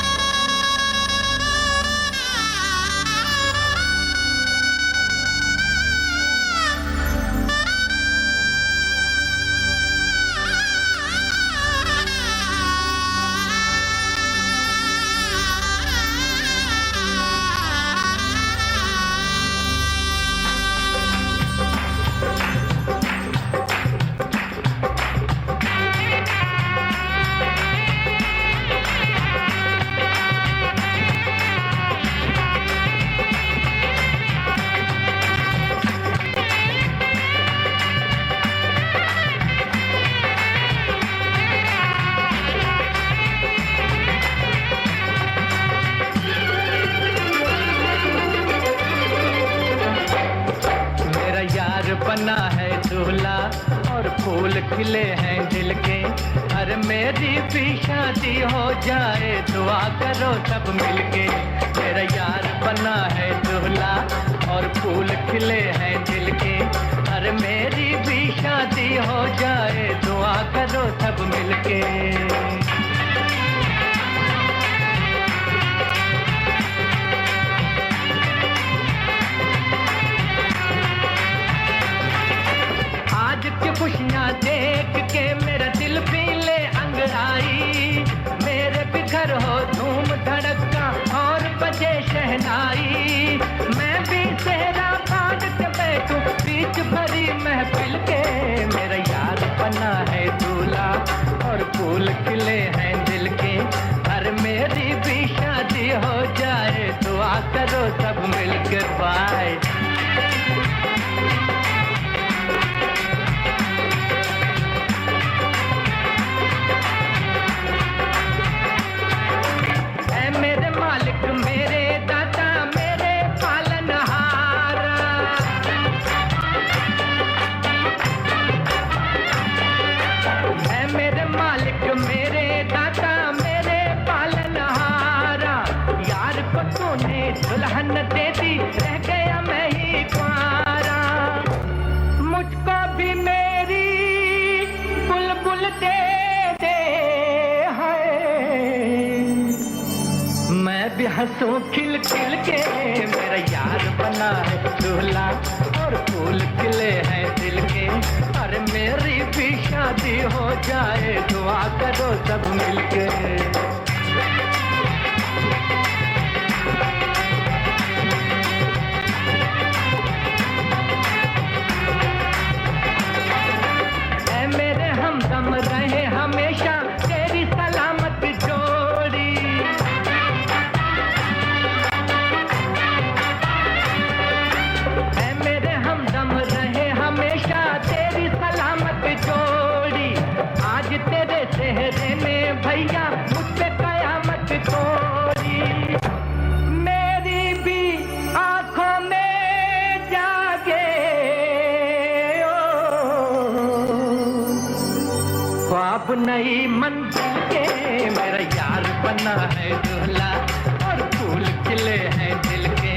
बना है दूल्हा और फूल खिले हैं दिल के। अरे मेरी भी शादी हो जाए, दुआ करो सब मिलके। मेरा यार बना है दूल्हा और फूल खिले हैं दिल के। अरे मेरी भी शादी हो जाए, दुआ करो सब मिलके। खुशियाँ देख के मेरा दिल पीले अंगड़ाई। मेरे भी घर हो धूम धड़का और बजे शहनाई। मैं भी सेहरा काट के बैठूं बीच भरी महफिल के। मेरा यार बना है दूल्हा और फूल खिले हैं दिल के। अरे मेरी भी शादी हो जाए, दुआ करो सब मिलकर। बाय। मेरे दाता मेरे पालनहारा, है मेरे मालिक मेरे दाता मेरे पालनहारा। यार को तूने दुल्हन दे दी, रह गया मैं ही कुंवारा। मुझको भी मेरी बुलबुल दे दे, मैं भी हंसूं खिल खिल के। मेरा यार बना है दूल्हा और फूल खिले हैं दिल के। अरे मेरी भी शादी हो जाए, दुआ करो सब मिलके। ऐ मेरे हमदम रहे हमेशा तेरी सलामत जोड़ी। रहे हमेशा तेरी सलामत जोड़ी। आज तेरे चेहरे में भैया मुझ पे कयामत तोड़ी। मेरी भी आंखों में जागे ख्वाब नई मंजिल के। मेरा यार बना है दूल्हा और फूल खिले हैं दिल के।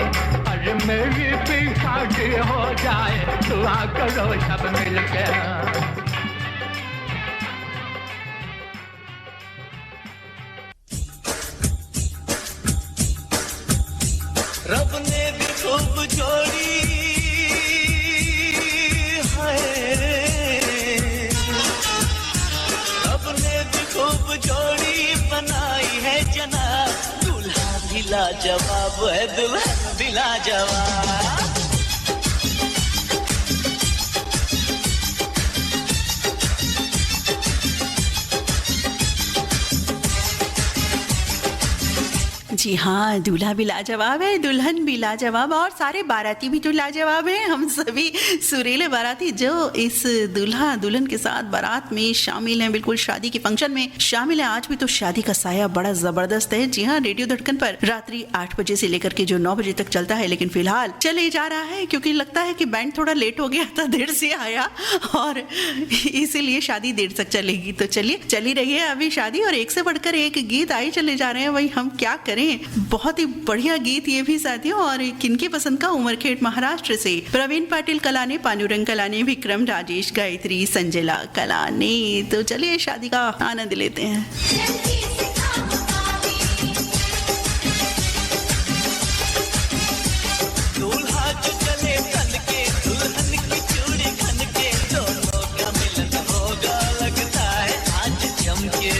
अरे मेरी भी शादी हो जाए, दुआ करो सब मिलकर।
रब ने भी खूब जोड़ी है, रब ने भी खूब जोड़ी बनाई है जना। दूल्हा भी लाजवाब है, दुल्हन भी लाजवाब।
जी हाँ, दूल्हा भी लाजवाब है, दुल्हन भी लाजवाब और सारे बाराती भी तो लाजवाब हैं। हम सभी सुरीले बाराती जो इस दूल्हा दुल्हन के साथ बारात में शामिल हैं, बिल्कुल शादी के फंक्शन में शामिल हैं। आज भी तो शादी का साया बड़ा जबरदस्त है। जी हाँ, रेडियो धड़कन पर रात्रि 8 बजे से लेकर के जो 9 बजे तक चलता है, लेकिन फिलहाल चले जा रहा है क्योंकि लगता है कि बैंड थोड़ा लेट हो गया था, देर से आया और इसीलिए शादी देर तक चलेगी। तो चलिए चली रही है अभी शादी और एक से बढ़कर एक गीत आई चले जा रहे हैं। वही हम क्या करें, बहुत ही बढ़िया गीत ये भी साथियों। और किनकी पसंद का, उमरखेड़ महाराष्ट्र से प्रवीण पाटिल कलाने, पांडुरंग कलाने, विक्रम राजेश, गायत्री, संजला कलाने। तो चलिए शादी का आनंद लेते हैं।
दूल्हा जो चले तन के, दुल्हन की चूड़ी खन के, दोनों का मिलन होगा लगता है आज जमके।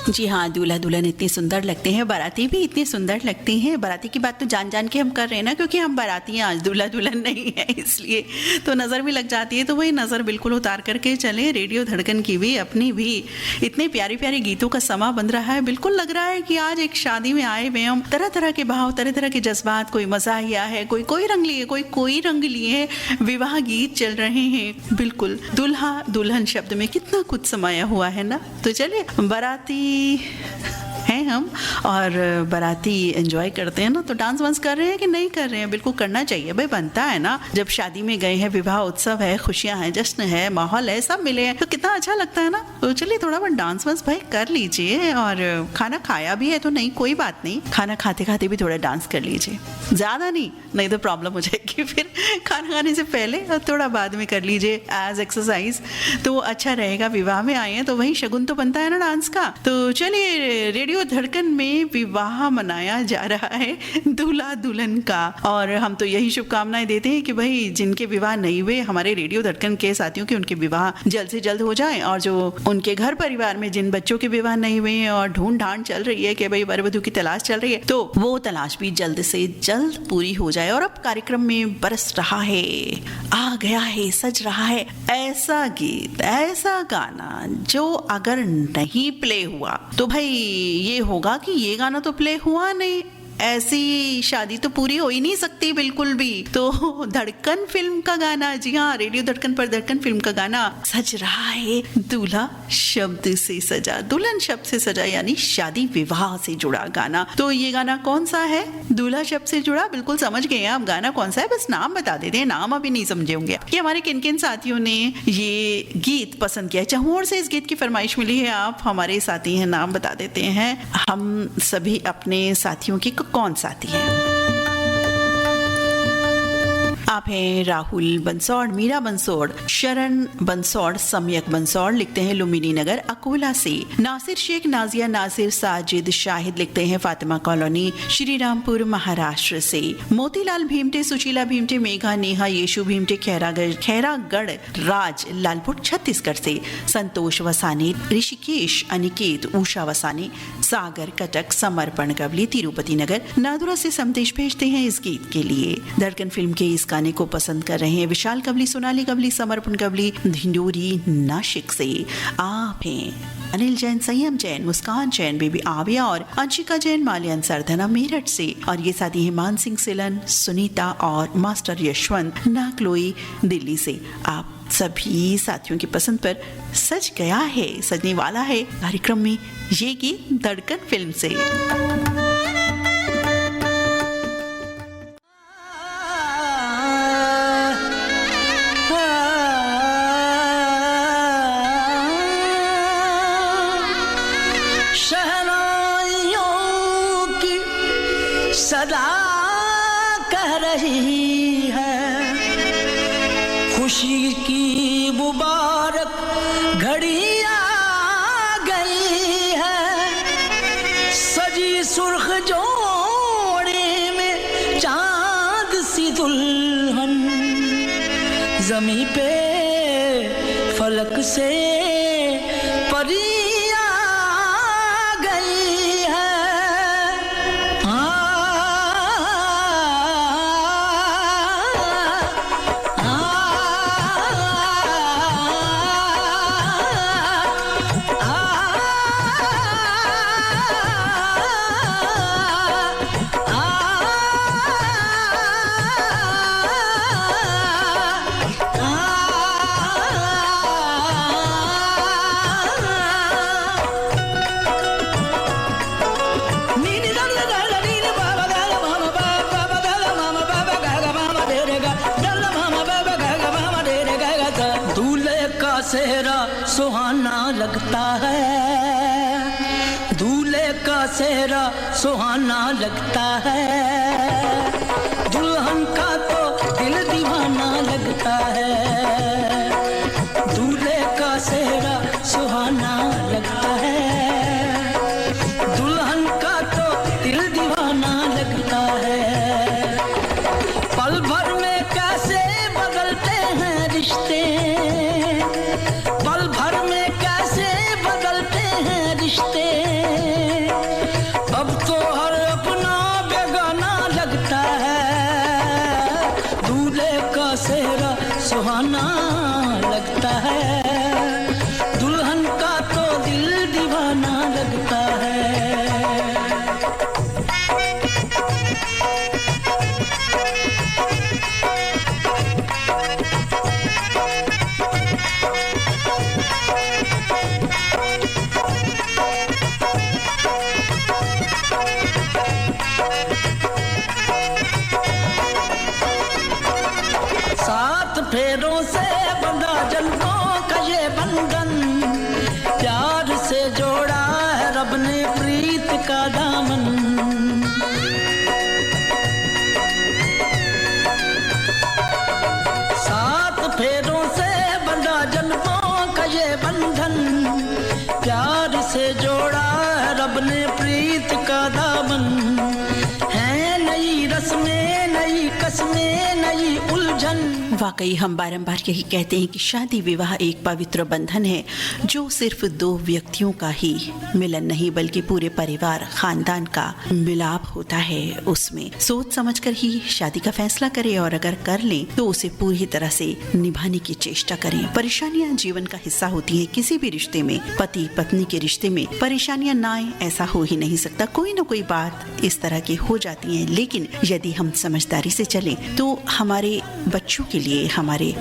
जी हाँ, दूल्हा दुल्हन इतने सुंदर लगते हैं, बाराती भी इतने सुंदर लगते हैं। बाराती की बात तो जान जान के हम कर रहे हैं ना, क्योंकि हम बाराती हैं, आज दूल्हा दुल्हन नहीं है, इसलिए तो नज़र भी लग जाती है। तो वही नज़र बिल्कुल उतार करके चले। रेडियो धड़कन की भी, अपनी भी इतने प्यारी प्यारी गीतों का समा बन रहा है। बिल्कुल लग रहा है कि आज एक शादी में आए हुए हम। तरह तरह के भाव, तरह तरह के जज्बात, कोई मज़ाहिया है, कोई कोई रंग लिए, कोई रंग लिए, विवाह गीत चल रहे हैं। बिल्कुल दूल्हा दुल्हन शब्द में कितना कुछ समाया हुआ है ना। तो चलिए, बाराती हैं हम और बाराती एंजॉय करते हैं ना। तो डांस वांस कर रहे हैं कि नहीं कर रहे हैं? बिल्कुल करना चाहिए भाई, बनता है ना। जब शादी में गए हैं, विवाह उत्सव है, खुशियां हैं, जश्न है, माहौल है, सब मिले हैं, तो कितना अच्छा लगता है ना। तो चलिए थोड़ा बहुत डांस वांस भाई कर लीजिए। और खाना खाया भी है तो नहीं, कोई बात नहीं, खाना खाते खाते भी थोड़ा डांस कर लीजिए, ज़्यादा नहीं तो प्रॉब्लम हो जाएगी फिर। खाना खाने से पहले और थोड़ा बाद में कर लीजिए एज एक्सरसाइज, तो अच्छा रहेगा। विवाह में आए हैं तो वही शगुन तो बनता है ना डांस का। तो चलिए, रेडियो धड़कन में विवाह मनाया जा रहा है दूल्हा दुल्हन का, और हम तो यही शुभकामनाएं देते हैं कि भाई जिनके विवाह नहीं हुए, हमारे रेडियो धड़कन के साथियों के, उनके विवाह जल्द से जल्द हो जाए। और जो उनके घर परिवार में जिन बच्चों के विवाह नहीं हुए हैं और ढूंढ ढांड चल रही है कि भाई वर वधू की तलाश चल रही है, तो वो तलाश भी जल्द से जल्द पूरी हो जाए। और अब कार्यक्रम में बरस रहा है, आ गया है, सज रहा है ऐसा गीत, ऐसा गाना जो अगर नहीं प्ले हुआ तो भाई ये होगा कि ये गाना तो प्ले हुआ नहीं, ऐसी शादी तो पूरी हो ही नहीं सकती बिल्कुल भी। तो धड़कन फिल्म का गाना, जी हाँ, रेडियो धड़कन पर धड़कन फिल्म का गाना सज रहा है दूल्हा शब्द से सजा, दुल्हन शब्द से सजा, यानी शादी विवाह से जुड़ा गाना। तो ये गाना कौन सा है? दूल्हा शब्द से जुड़ा, बिल्कुल समझ गए हैं आप गाना कौन सा है। बस नाम बता देते हैं, नाम अभी नहीं समझे होंगे कि हमारे किन किन साथियों ने ये गीत पसंद किया। चहुर से इस गीत की फरमाइश मिली है, आप हमारे साथी हैं, नाम बता देते हैं हम सभी अपने साथियों की। कौन साथी है? आप आप हैं राहुल बंसौड़, मीरा बंसौड़, शरण बंसौड़, सम्यक बंसौड़ लिखते हैं लुम्बिनी नगर अकोला से। नासिर शेख, नाजिया नासिर, साजिद शाहिद लिखते हैं फातिमा कॉलोनी श्रीरामपुर महाराष्ट्र से। मोतीलाल भीमटे, सुशीला भीमटे, मेघा, नेहा, येशु भीमटे, खैरागढ़ राज लालपुर छत्तीसगढ़ से। संतोष वसाने, ऋषिकेश अनिकेत, उषा वसाने, सागर कटक, समर्पण गवली तिरुपति नगर नादुरा से संदेश भेजते हैं इस गीत के लिए। धड़कन फिल्म के इस गाने को पसंद कर रहे हैं विशाल कवली, सोनाली कवली, समर्पण कवली धिंडोरी नासिक से। आप हैं अनिल जैन, संयम जैन, मुस्कान जैन, बेबी आविया और अंशिका जैन, मालियन सरधना मेरठ से। और ये साथी हैं मान सिंह सिलन, सुनीता और मास्टर यशवंत नाकलोई दिल्ली से। आप सभी साथियों की पसंद पर सज गया है, सजने वाला है कार्यक्रम में ये गीत धड़कन फिल्म से।
सदा कह रही है खुशी की मुबारक घड़ी आ गई है, सजी सुर्ख जोड़े में चांद सी दुल्हन, जमी पे फलक से परी सेहरा सुहाना लगता है, दूल्हे का सेहरा सुहाना लगता है, दुल्हन का तो दिल दीवाना लगता है, दूल्हे का सेहरा सुहाना लगता है, दुल्हन का तो दिल दीवाना लगता है। पल भर में कैसे बदलते हैं रिश्ते, पल भर में कैसे बदलते हैं रिश्ते, अब तो हर अपना बेगाना लगता है, दूल्हे का सेहरा सुहाना लगता है, दुल्हन का तो दिल दीवाना लगता है। फेरों से बंधा जन्मों का ये बंधन, प्यार से जोड़ा है रब ने प्रीत का दामन, सात फेरों से बंधा जन्मों का ये बंधन, प्यार से जोड़ा है रब ने प्रीत का दामन, है नई रस्में, नई कस्में, नई उलझन।
वाकई हम बारंबार यही कहते हैं कि शादी विवाह एक पवित्र बंधन है जो सिर्फ दो व्यक्तियों का ही मिलन नहीं बल्कि पूरे परिवार खानदान का मिलाप होता है। उसमें सोच समझकर ही शादी का फैसला करें और अगर कर लें तो उसे पूरी तरह से निभाने की चेष्टा करें। परेशानियां जीवन का हिस्सा होती हैं, किसी भी रिश्ते में, पति पत्नी के रिश्ते में परेशानियां ना आए ऐसा हो ही नहीं सकता। कोई ना कोई बात इस तरह की हो जाती है, लेकिन यदि हम समझदारी से चलें तो हमारे बच्चों के लिए लिए, हमारे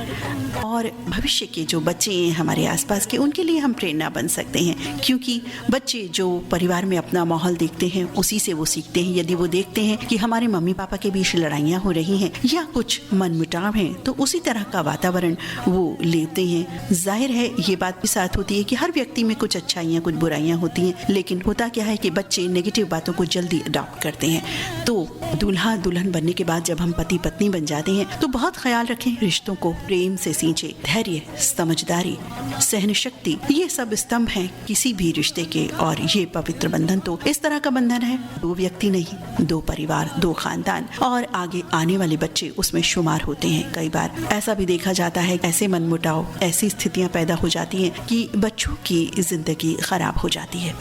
और भविष्य के जो बच्चे हैं हमारे आसपास के, उनके लिए हम प्रेरणा बन सकते हैं। क्योंकि बच्चे जो परिवार में अपना माहौल देखते हैं उसी से वो सीखते हैं। यदि वो देखते हैं कि हमारे मम्मी पापा के बीच लड़ाइयाँ हो रही हैं या कुछ मनमुटाव हैं, तो उसी तरह का वातावरण वो लेते हैं। जाहिर है ये बात भी साथ होती है कि हर व्यक्ति में कुछ अच्छाइयाँ कुछ बुराइयाँ होती हैं, लेकिन होता क्या है कि बच्चे नेगेटिव बातों को जल्दी अडॉप्ट करते हैं। तो दूल्हा दुल्हन बनने के बाद जब हम पति पत्नी बन जाते हैं तो बहुत ख्याल रखें, रिश्तों को प्रेम से सींचे। धैर्य, समझदारी, सहन शक्ति, ये सब स्तंभ हैं किसी भी रिश्ते के। और ये पवित्र बंधन तो इस तरह का बंधन है, दो व्यक्ति नहीं, दो परिवार, दो खानदान और आगे आने वाले बच्चे उसमें शुमार होते हैं। कई बार ऐसा भी देखा जाता है, ऐसे मनमुटाव, ऐसी स्थितियां पैदा हो जाती हैं कि बच्चों की जिंदगी खराब हो जाती है।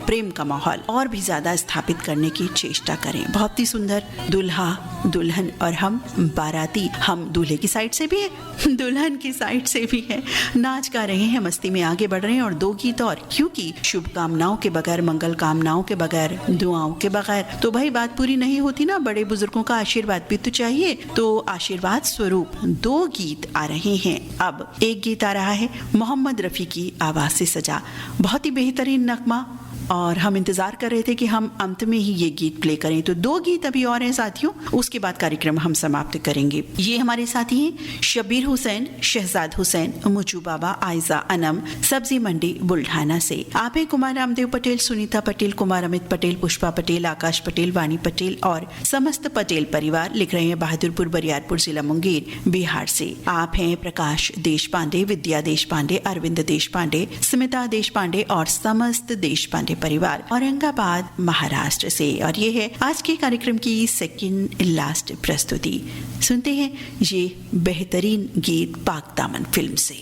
प्रेम का माहौल और भी ज्यादा स्थापित करने की चेष्टा करें। बहुत ही सुंदर दूल्हा दुल्हन और हम बाराती, हम दूल्हे की साइड से भी है, दुल्हन की साइड से भी है, नाच गा रहे हैं, मस्ती में आगे बढ़ रहे हैं। और दो गीत और, क्योंकि शुभ कामनाओं के बगैर, मंगल कामनाओं के बगैर, दुआओं के बगैर तो भाई बात पूरी नहीं होती ना। बड़े बुजुर्गों का आशीर्वाद भी तो चाहिए। तो आशीर्वाद स्वरूप दो गीत आ रहे हैं। अब एक गीत आ रहा है मोहम्मद रफी की आवाज से सजा, बहुत ही बेहतरीन नगमा, और हम इंतजार कर रहे थे कि हम अंत में ही ये गीत प्ले करें। तो दो गीत अभी और हैं साथियों, उसके बाद कार्यक्रम हम समाप्त करेंगे। ये हमारे साथी हैं शबीर हुसैन, शहजाद हुसैन, मुचू बाबा, आयजा अनम, सब्जी मंडी बुल्ढाना से। आप हैं कुमार रामदेव पटेल, सुनीता पटेल, कुमार अमित पटेल, पुष्पा पटेल, आकाश पटेल, वाणी पटेल और समस्त पटेल परिवार। लिख रहे हैं बहादुरपुर, बरियारपुर जिला मुंगेर, बिहार से। आप हैं प्रकाश देश पांडे, विद्या देश पांडे, अरविंद देश पांडे, स्मिता देश पांडे और समस्त देश पांडे परिवार, औरंगाबाद महाराष्ट्र से। और ये है आज के कार्यक्रम की सेकंड लास्ट प्रस्तुति। सुनते हैं ये बेहतरीन गीत पाक दामन फिल्म से।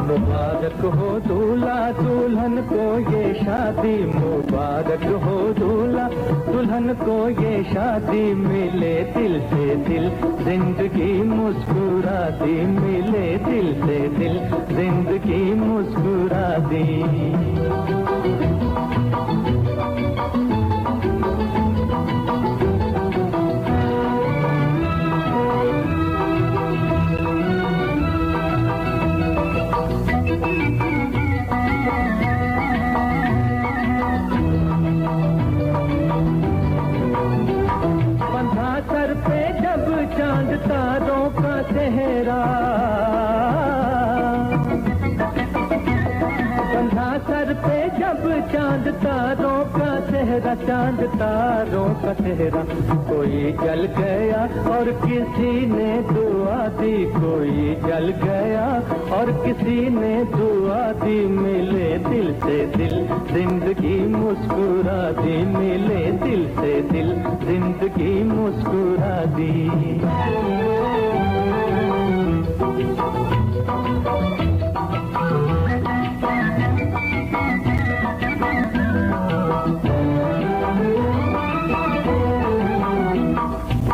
मुबारक हो दूल्हा दुल्हन को ये शादी, मुबारक हो दूल्हा दुल्हन को ये शादी, मिले दिल से दिल जिंदगी मुस्कुरा दी, मिले दिल से दिल जिंदगी मुस्कुरा दी। सर पे जब चांद तारों का सेहरा, बंधा सर पे जब चांद तारों का सेहरा, चांद तारों का सेहरा, कोई जल गया और किसी ने दुआ दी, कोई जल गया और किसी ने दुआ दी, मिले दिल से दिल जिंदगी मुस्कुरा दी, मिले दिल से दिल जिंदगी मुस्कुरा दी।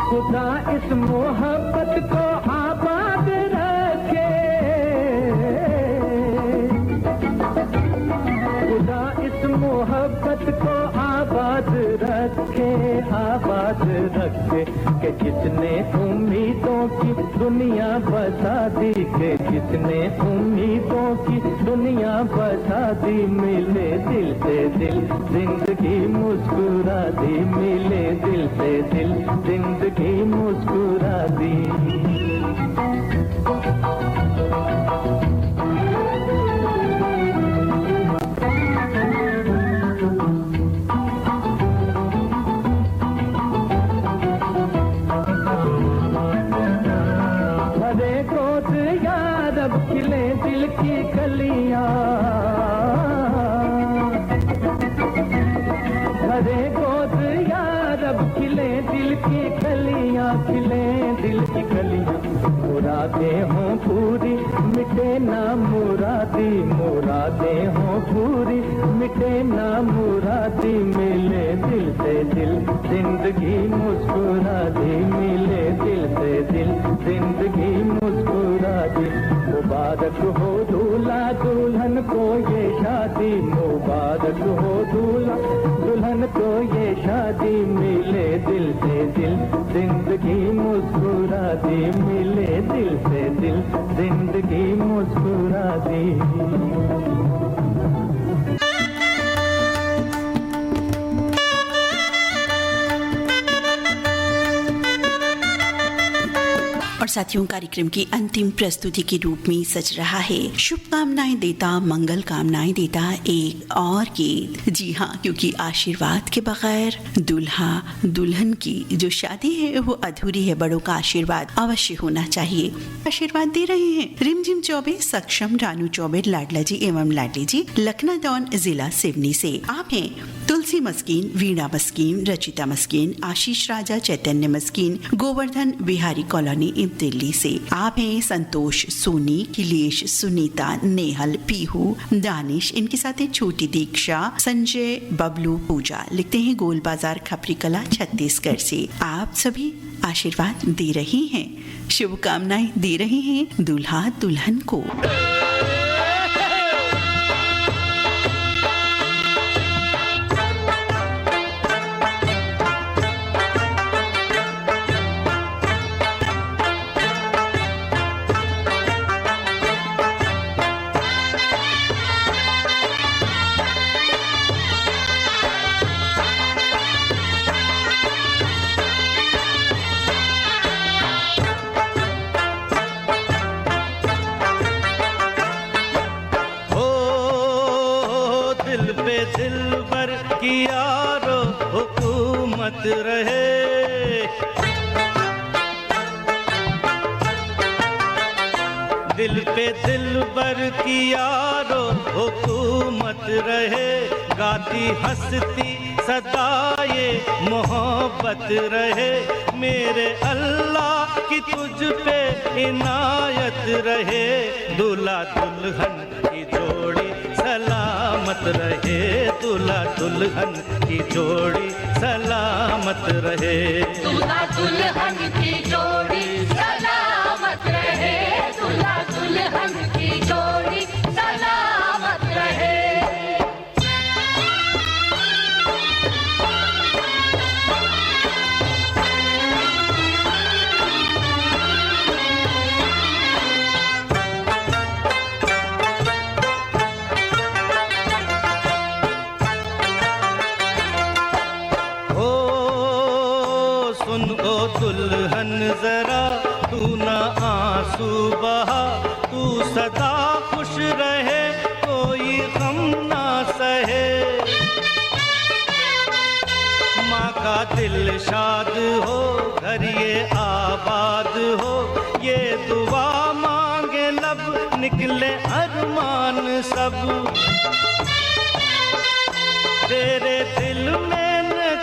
खुदा इस मोहब्बत को आबाद रखे, खुदा इस मोहब्बत को आबाद रखे, आबाद रखे, कि जिसने उम्मीदों की दुनिया बसा दी, के जिसने उम्मीदों की दुनिया बसा दी, मिले दिल से दिल जिंदगी मुस्कुरा दी, मिले दिल से दिल जिंदगी मुस्कुरा दी। भरे गोद यार अब खिले दिल की कलियां, भरे गोद यार अब खिले दिल की कलियां, खिले दिल की कलियां, मुरादें हों पूरी मिटे ना मुरादी, मुरादें हों पूरी मिटे ना मुरादी, मिले दिल से दिल जिंदगी मुस्कुरा दी, मिले दिल से दिल जिंदगी मुस्कुरा दी। मुबारक हो दूल्हा दुल्हन को ये शादी, मुबारक हो दूल्हा दुल्हन को ये शादी, मिले दिल से दिल जिंदगी मुस्कुरा दी, मिले दिल से दिल जिंदगी मुस्कुरा दी।
और साथियों, कार्यक्रम की अंतिम प्रस्तुति के रूप में सज रहा है शुभकामनाएं देता, मंगल कामनाएं देता एक और गीत। जी हाँ, क्योंकि आशीर्वाद के बगैर दूल्हा दुल्हन की जो शादी है वो अधूरी है। बड़ों का आशीर्वाद अवश्य होना चाहिए। आशीर्वाद दे रहे हैं रिमझिम चौबे, सक्षम, रानू चौबे, लाडला जी एवं लाडली जी, लखनादौन जिला सिवनी से। आप हैं तुलसी मस्कीन, वीणा मस्कीन, रचिता मस्कीन, आशीष राजा, चैतन्य मस्कीन, गोवर्धन बिहारी कॉलोनी दिल्ली से। आप हैं संतोष, सोनी, किलेश, सुनीता, नेहल, पीहू, दानिश, इनके साथ है छोटी दीक्षा, संजय, बबलू, पूजा। लिखते हैं गोल बाजार, खपरी कला, छत्तीसगढ़ से। आप सभी आशीर्वाद दे रहे हैं, शुभकामनाएं दे रहे हैं दूल्हा दुल्हन को।
रहे दिल पे दिल बर की यारो हुकूमत रहे, गाती हंसती सदा ये मोहब्बत रहे, मेरे अल्लाह की तुझ पे इनायत रहे, दूल्हा दुल्हन की जोड़ी सलामत रहे, दूल्हा दुल्हन की जोड़ी सलामत रहे,
दूल्हा दुल्हन की जोड़ी सलामत रहे, दूल्हा दुल्हन की जोड़ी सलामत रहे।
दुल्हन जरा तू न आंसू बहा, तू सदा खुश रहे, कोई गम ना सहे, माँ का दिल शाद हो, घर ये आबाद हो, ये दुआ मांगे लब, निकले अरमान सब, तेरे दिल में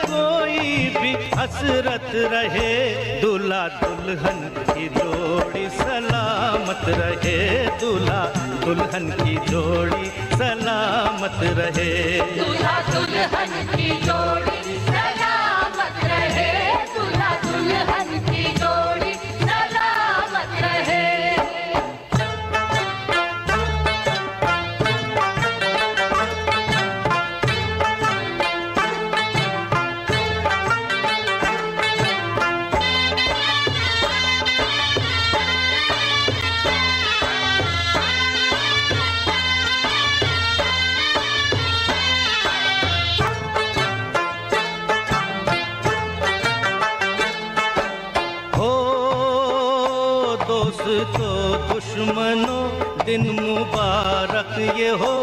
कोई भी हसरत रहे, दूल्हा दुल्हन की जोड़ी सलामत रहे, दूल्हा दुल्हन की जोड़ी सलामत रहे,
दूल्हा दुल्हन की जोड़ी सलामत रहे, दूल्हा दुल्हन की जोड़ी सलामत रहे।
दुश्मनों दिन मुबारक ये हो,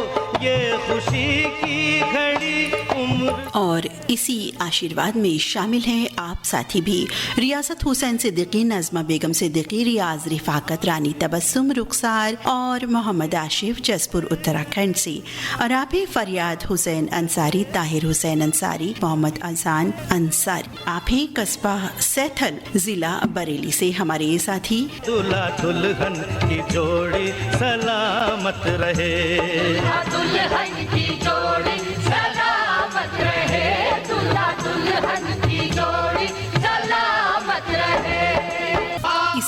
ये खुशी की घड़ी उम्र।
और इसी आशीर्वाद में शामिल हैं आप साथी भी, रियासत हुसैन सिद्दीकी, नज़मा बेगम सिद्दीकी, रियाज रिफाकत, रानी तबस्सुम, रुखसार और मोहम्मद आशिफ, जसपुर उत्तराखंड से। और आप हैं फरियाद हुसैन अंसारी, ताहिर हुसैन अंसारी, मोहम्मद अजान अंसारी। आप हैं कस्बा सैथल, जिला बरेली से हमारे साथी।
दूल्हा दुल्हन की जोड़ी सलामत रहे,
दूल्हा दुल्हन की जोड़ी सलामत रहे, दूल्हा दुल्हन की जोड़ी सलामत रहे।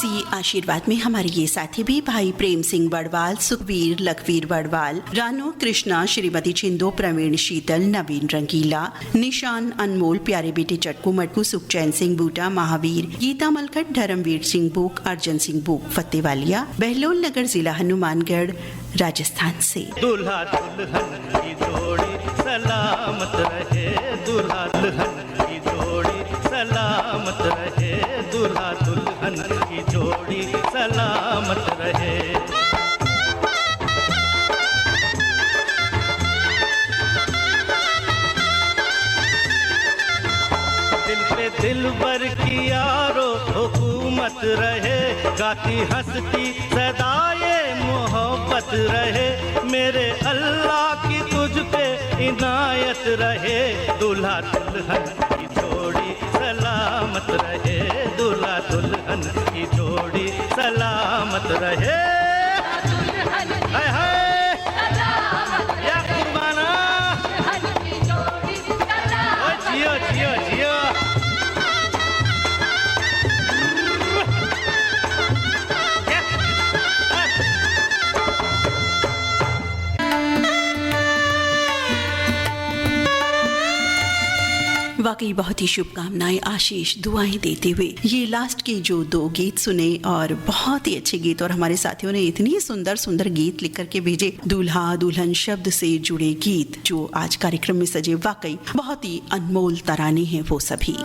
इसी आशीर्वाद में हमारे ये साथी भी भाई प्रेम सिंह बड़वाल, सुखवीर, लखवीर बड़वाल, रानो, कृष्णा, श्रीमती छिंदो, प्रवीण, शीतल, नवीन रंगीला, निशान, अनमोल, प्यारे बेटे चटकू मटकू, सुखचैन सिंह बूटा, महावीर, गीता मलखट, धर्मवीर सिंह बूक, अर्जन सिंह बूक, फतेवालिया, बहलोल नगर, जिला हनुमानगढ़, राजस्थान से।
दूल्हा दुल्हन की जोड़ी सलामत रहे, दूल्हा दुल्हन की जोड़ी सलामत रहे, दूल्हा दुल्हन की जोड़ी सलामत रहे। दिल पे दिल भर की यारो हुकूमत रहे, गाती हंसती सदा ये मोहब्बत रहे, मेरे अल्लाह की तुझ पे इनायत रहे, दूल्हा दुल्हन की जोड़ी सलामत रहे, दूल्हा दुल्हन की जोड़ी सलामत रहे। हाय हाय या कुर्बाना, ओ जियो जियो जियो।
वाकई बहुत ही शुभकामनाएं, आशीष, दुआएं देते हुए ये लास्ट के जो 2 गीत सुने और बहुत ही अच्छे गीत, और हमारे साथियों ने इतनी सुंदर सुंदर गीत लिख करके भेजे, दूल्हा दुल्हन शब्द से जुड़े गीत जो आज कार्यक्रम में सजे, वाकई बहुत ही अनमोल तराने हैं वो सभी,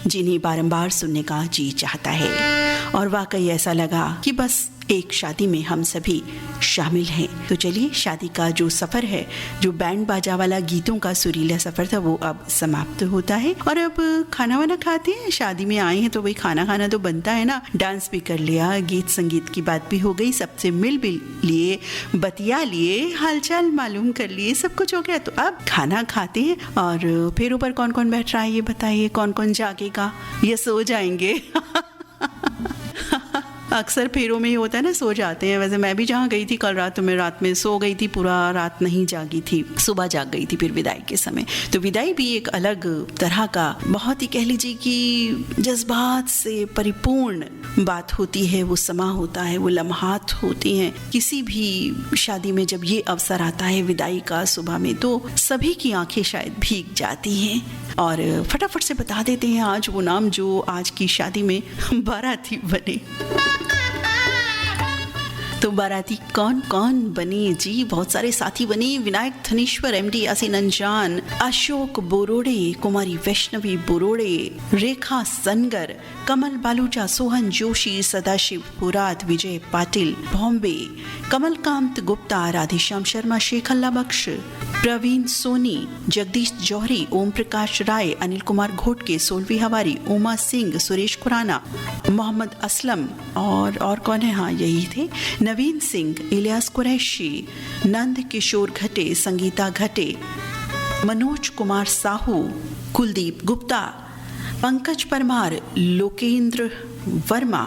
जिन्हें बारंबार सुनने का जी चाहता है। और वाकई ऐसा लगा कि बस एक शादी में हम सभी शामिल हैं। तो चलिए, शादी का जो सफर है, जो बैंड बाजा वाला गीतों का सुरीला सफर था, वो अब समाप्त होता है और अब खाना वाना खाते हैं। शादी में आए हैं तो वही खाना खाना तो बनता है ना। डांस भी कर लिया, गीत संगीत की बात भी हो गई, सबसे मिल भी लिए, बतिया लिए, हालचाल मालूम कर लिए, सब कुछ हो गया। तो अब खाना खाते हैं और फिर ऊपर कौन कौन बैठ रहा है ये बताइए, कौन कौन जागेगा या सो जाएंगे? अक्सर फेरों में ही होता है ना, सो जाते हैं। वैसे मैं भी जहाँ गई थी कल रात, तो मैं रात में सो गई थी, पूरा रात नहीं जागी थी, सुबह जाग गई थी फिर विदाई के समय। तो विदाई भी एक अलग तरह का, बहुत ही कह लीजिए कि जज्बात से परिपूर्ण बात होती है, वो समा होता है, वो लम्हात होती हैं। किसी भी शादी में जब ये अवसर आता है विदाई का सुबह में, तो सभी की आंखें शायद भीग जाती हैं। और फटाफट से बता देते हैं आज वो नाम जो आज की शादी में बाराती बने। तो बाराती कौन कौन बने जी? बहुत सारे साथी बने। विनायक धनेश्वर, एमडी यासीन अंजान, अशोक बोरोड़े, कुमारी वैष्णवी बोरोड़े, रेखा सनगर, कमल बालूचा, सोहन जोशी, सदाशिव पुरात, विजय पाटिल बॉम्बे, कमलकांत गुप्ता, राधेश्याम शर्मा, शेख अल्लाह बख्श, प्रवीण सोनी, जगदीश जौहरी, ओम प्रकाश राय, अनिल कुमार घोटके, सोलवी हवारी, उमा सिंह, सुरेश खुराना, मोहम्मद असलम और कौन है, हाँ यही थे, नवीन सिंह, इलियास कुरैशी, नंद किशोर घटे, संगीता घटे, मनोज कुमार साहू, कुलदीप गुप्ता, पंकज परमार, लोकेंद्र वर्मा,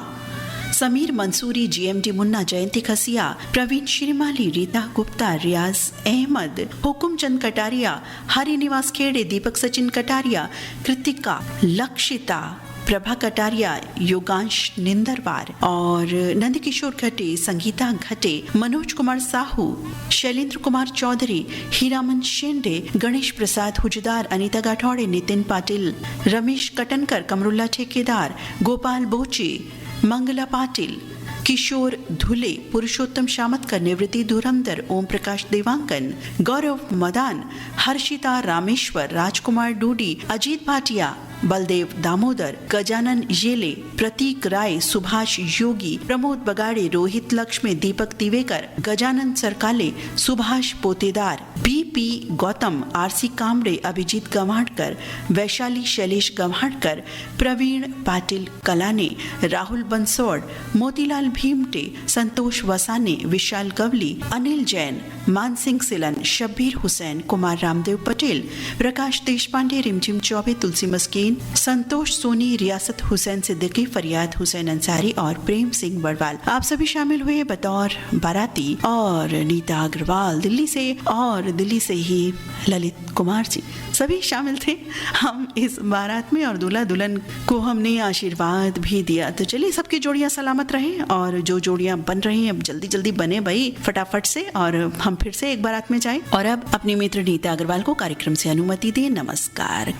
समीर मंसूरी, जीएमडी मुन्ना, जयंती खसिया, प्रवीण श्रीमाली, रीता गुप्ता, रियाज अहमद, हुकुम चंद कटारिया, हरि निवास खेड़े, दीपक सचिन कटारिया, कृतिका, लक्षिता, प्रभा कटारिया, योगांश निंदरवार और नंदकिशोर घटे, संगीता घटे, मनोज कुमार साहू, शैलेंद्र कुमार चौधरी, हीरामन शेंडे, गणेश प्रसाद हुजदार, अनीता गाठौड़े, नितिन पाटिल, रमेश कटनकर, कमरुल्ला ठेकेदार, गोपाल बोचे, मंगला पाटिल, किशोर धुले, पुरुषोत्तम शामतकर, निवृत्ति धुरंधर, ओम प्रकाश देवांगन, गौरव मदान, हर्षिता रामेश्वर, राजकुमार डूडी, अजीत भाटिया, बलदेव दामोदर, गजानन येले, प्रतीक राय, सुभाष योगी, प्रमोद बगाड़े, रोहित लक्ष्मी, दीपक तिवेकर, गजानन सरकाले, सुभाष पोतेदार, बीपी गौतम, आरसी कामड़े, अभिजीत गवाड़कर, वैशाली शैलेश गवाड़कर, प्रवीण पाटिल कलाने, राहुल बंसोड़, मोतीलाल भीमटे, संतोष वसाने, विशाल गवली, अनिल जैन, मानसिंह सिलन, शब्बीर हुसैन, कुमार रामदेव पटेल, प्रकाश देशपांडे, रिमझिम चौबे, तुलसी मस्कीन, संतोष सोनी, रियासत हुसैन सिद्दीकी, फरियाद हुसैन अंसारी और प्रेम सिंह बड़वाल। आप सभी शामिल हुए बतौर बाराती। और नीता अग्रवाल दिल्ली से, और दिल्ली से ही ललित कुमार जी सभी शामिल थे हम इस बारात में, और दूल्हा दुल्हन को हमने आशीर्वाद भी दिया। तो चलिए सबकी जोड़ियां सलामत रहें, और जो जोड़ियां बन रही हैं अब जल्दी जल्दी बने भाई फटाफट से, और हम फिर से एक बारात में जाएं। और अब अपनी मित्र नीता अग्रवाल को कार्यक्रम से अनुमति दें। नमस्कार।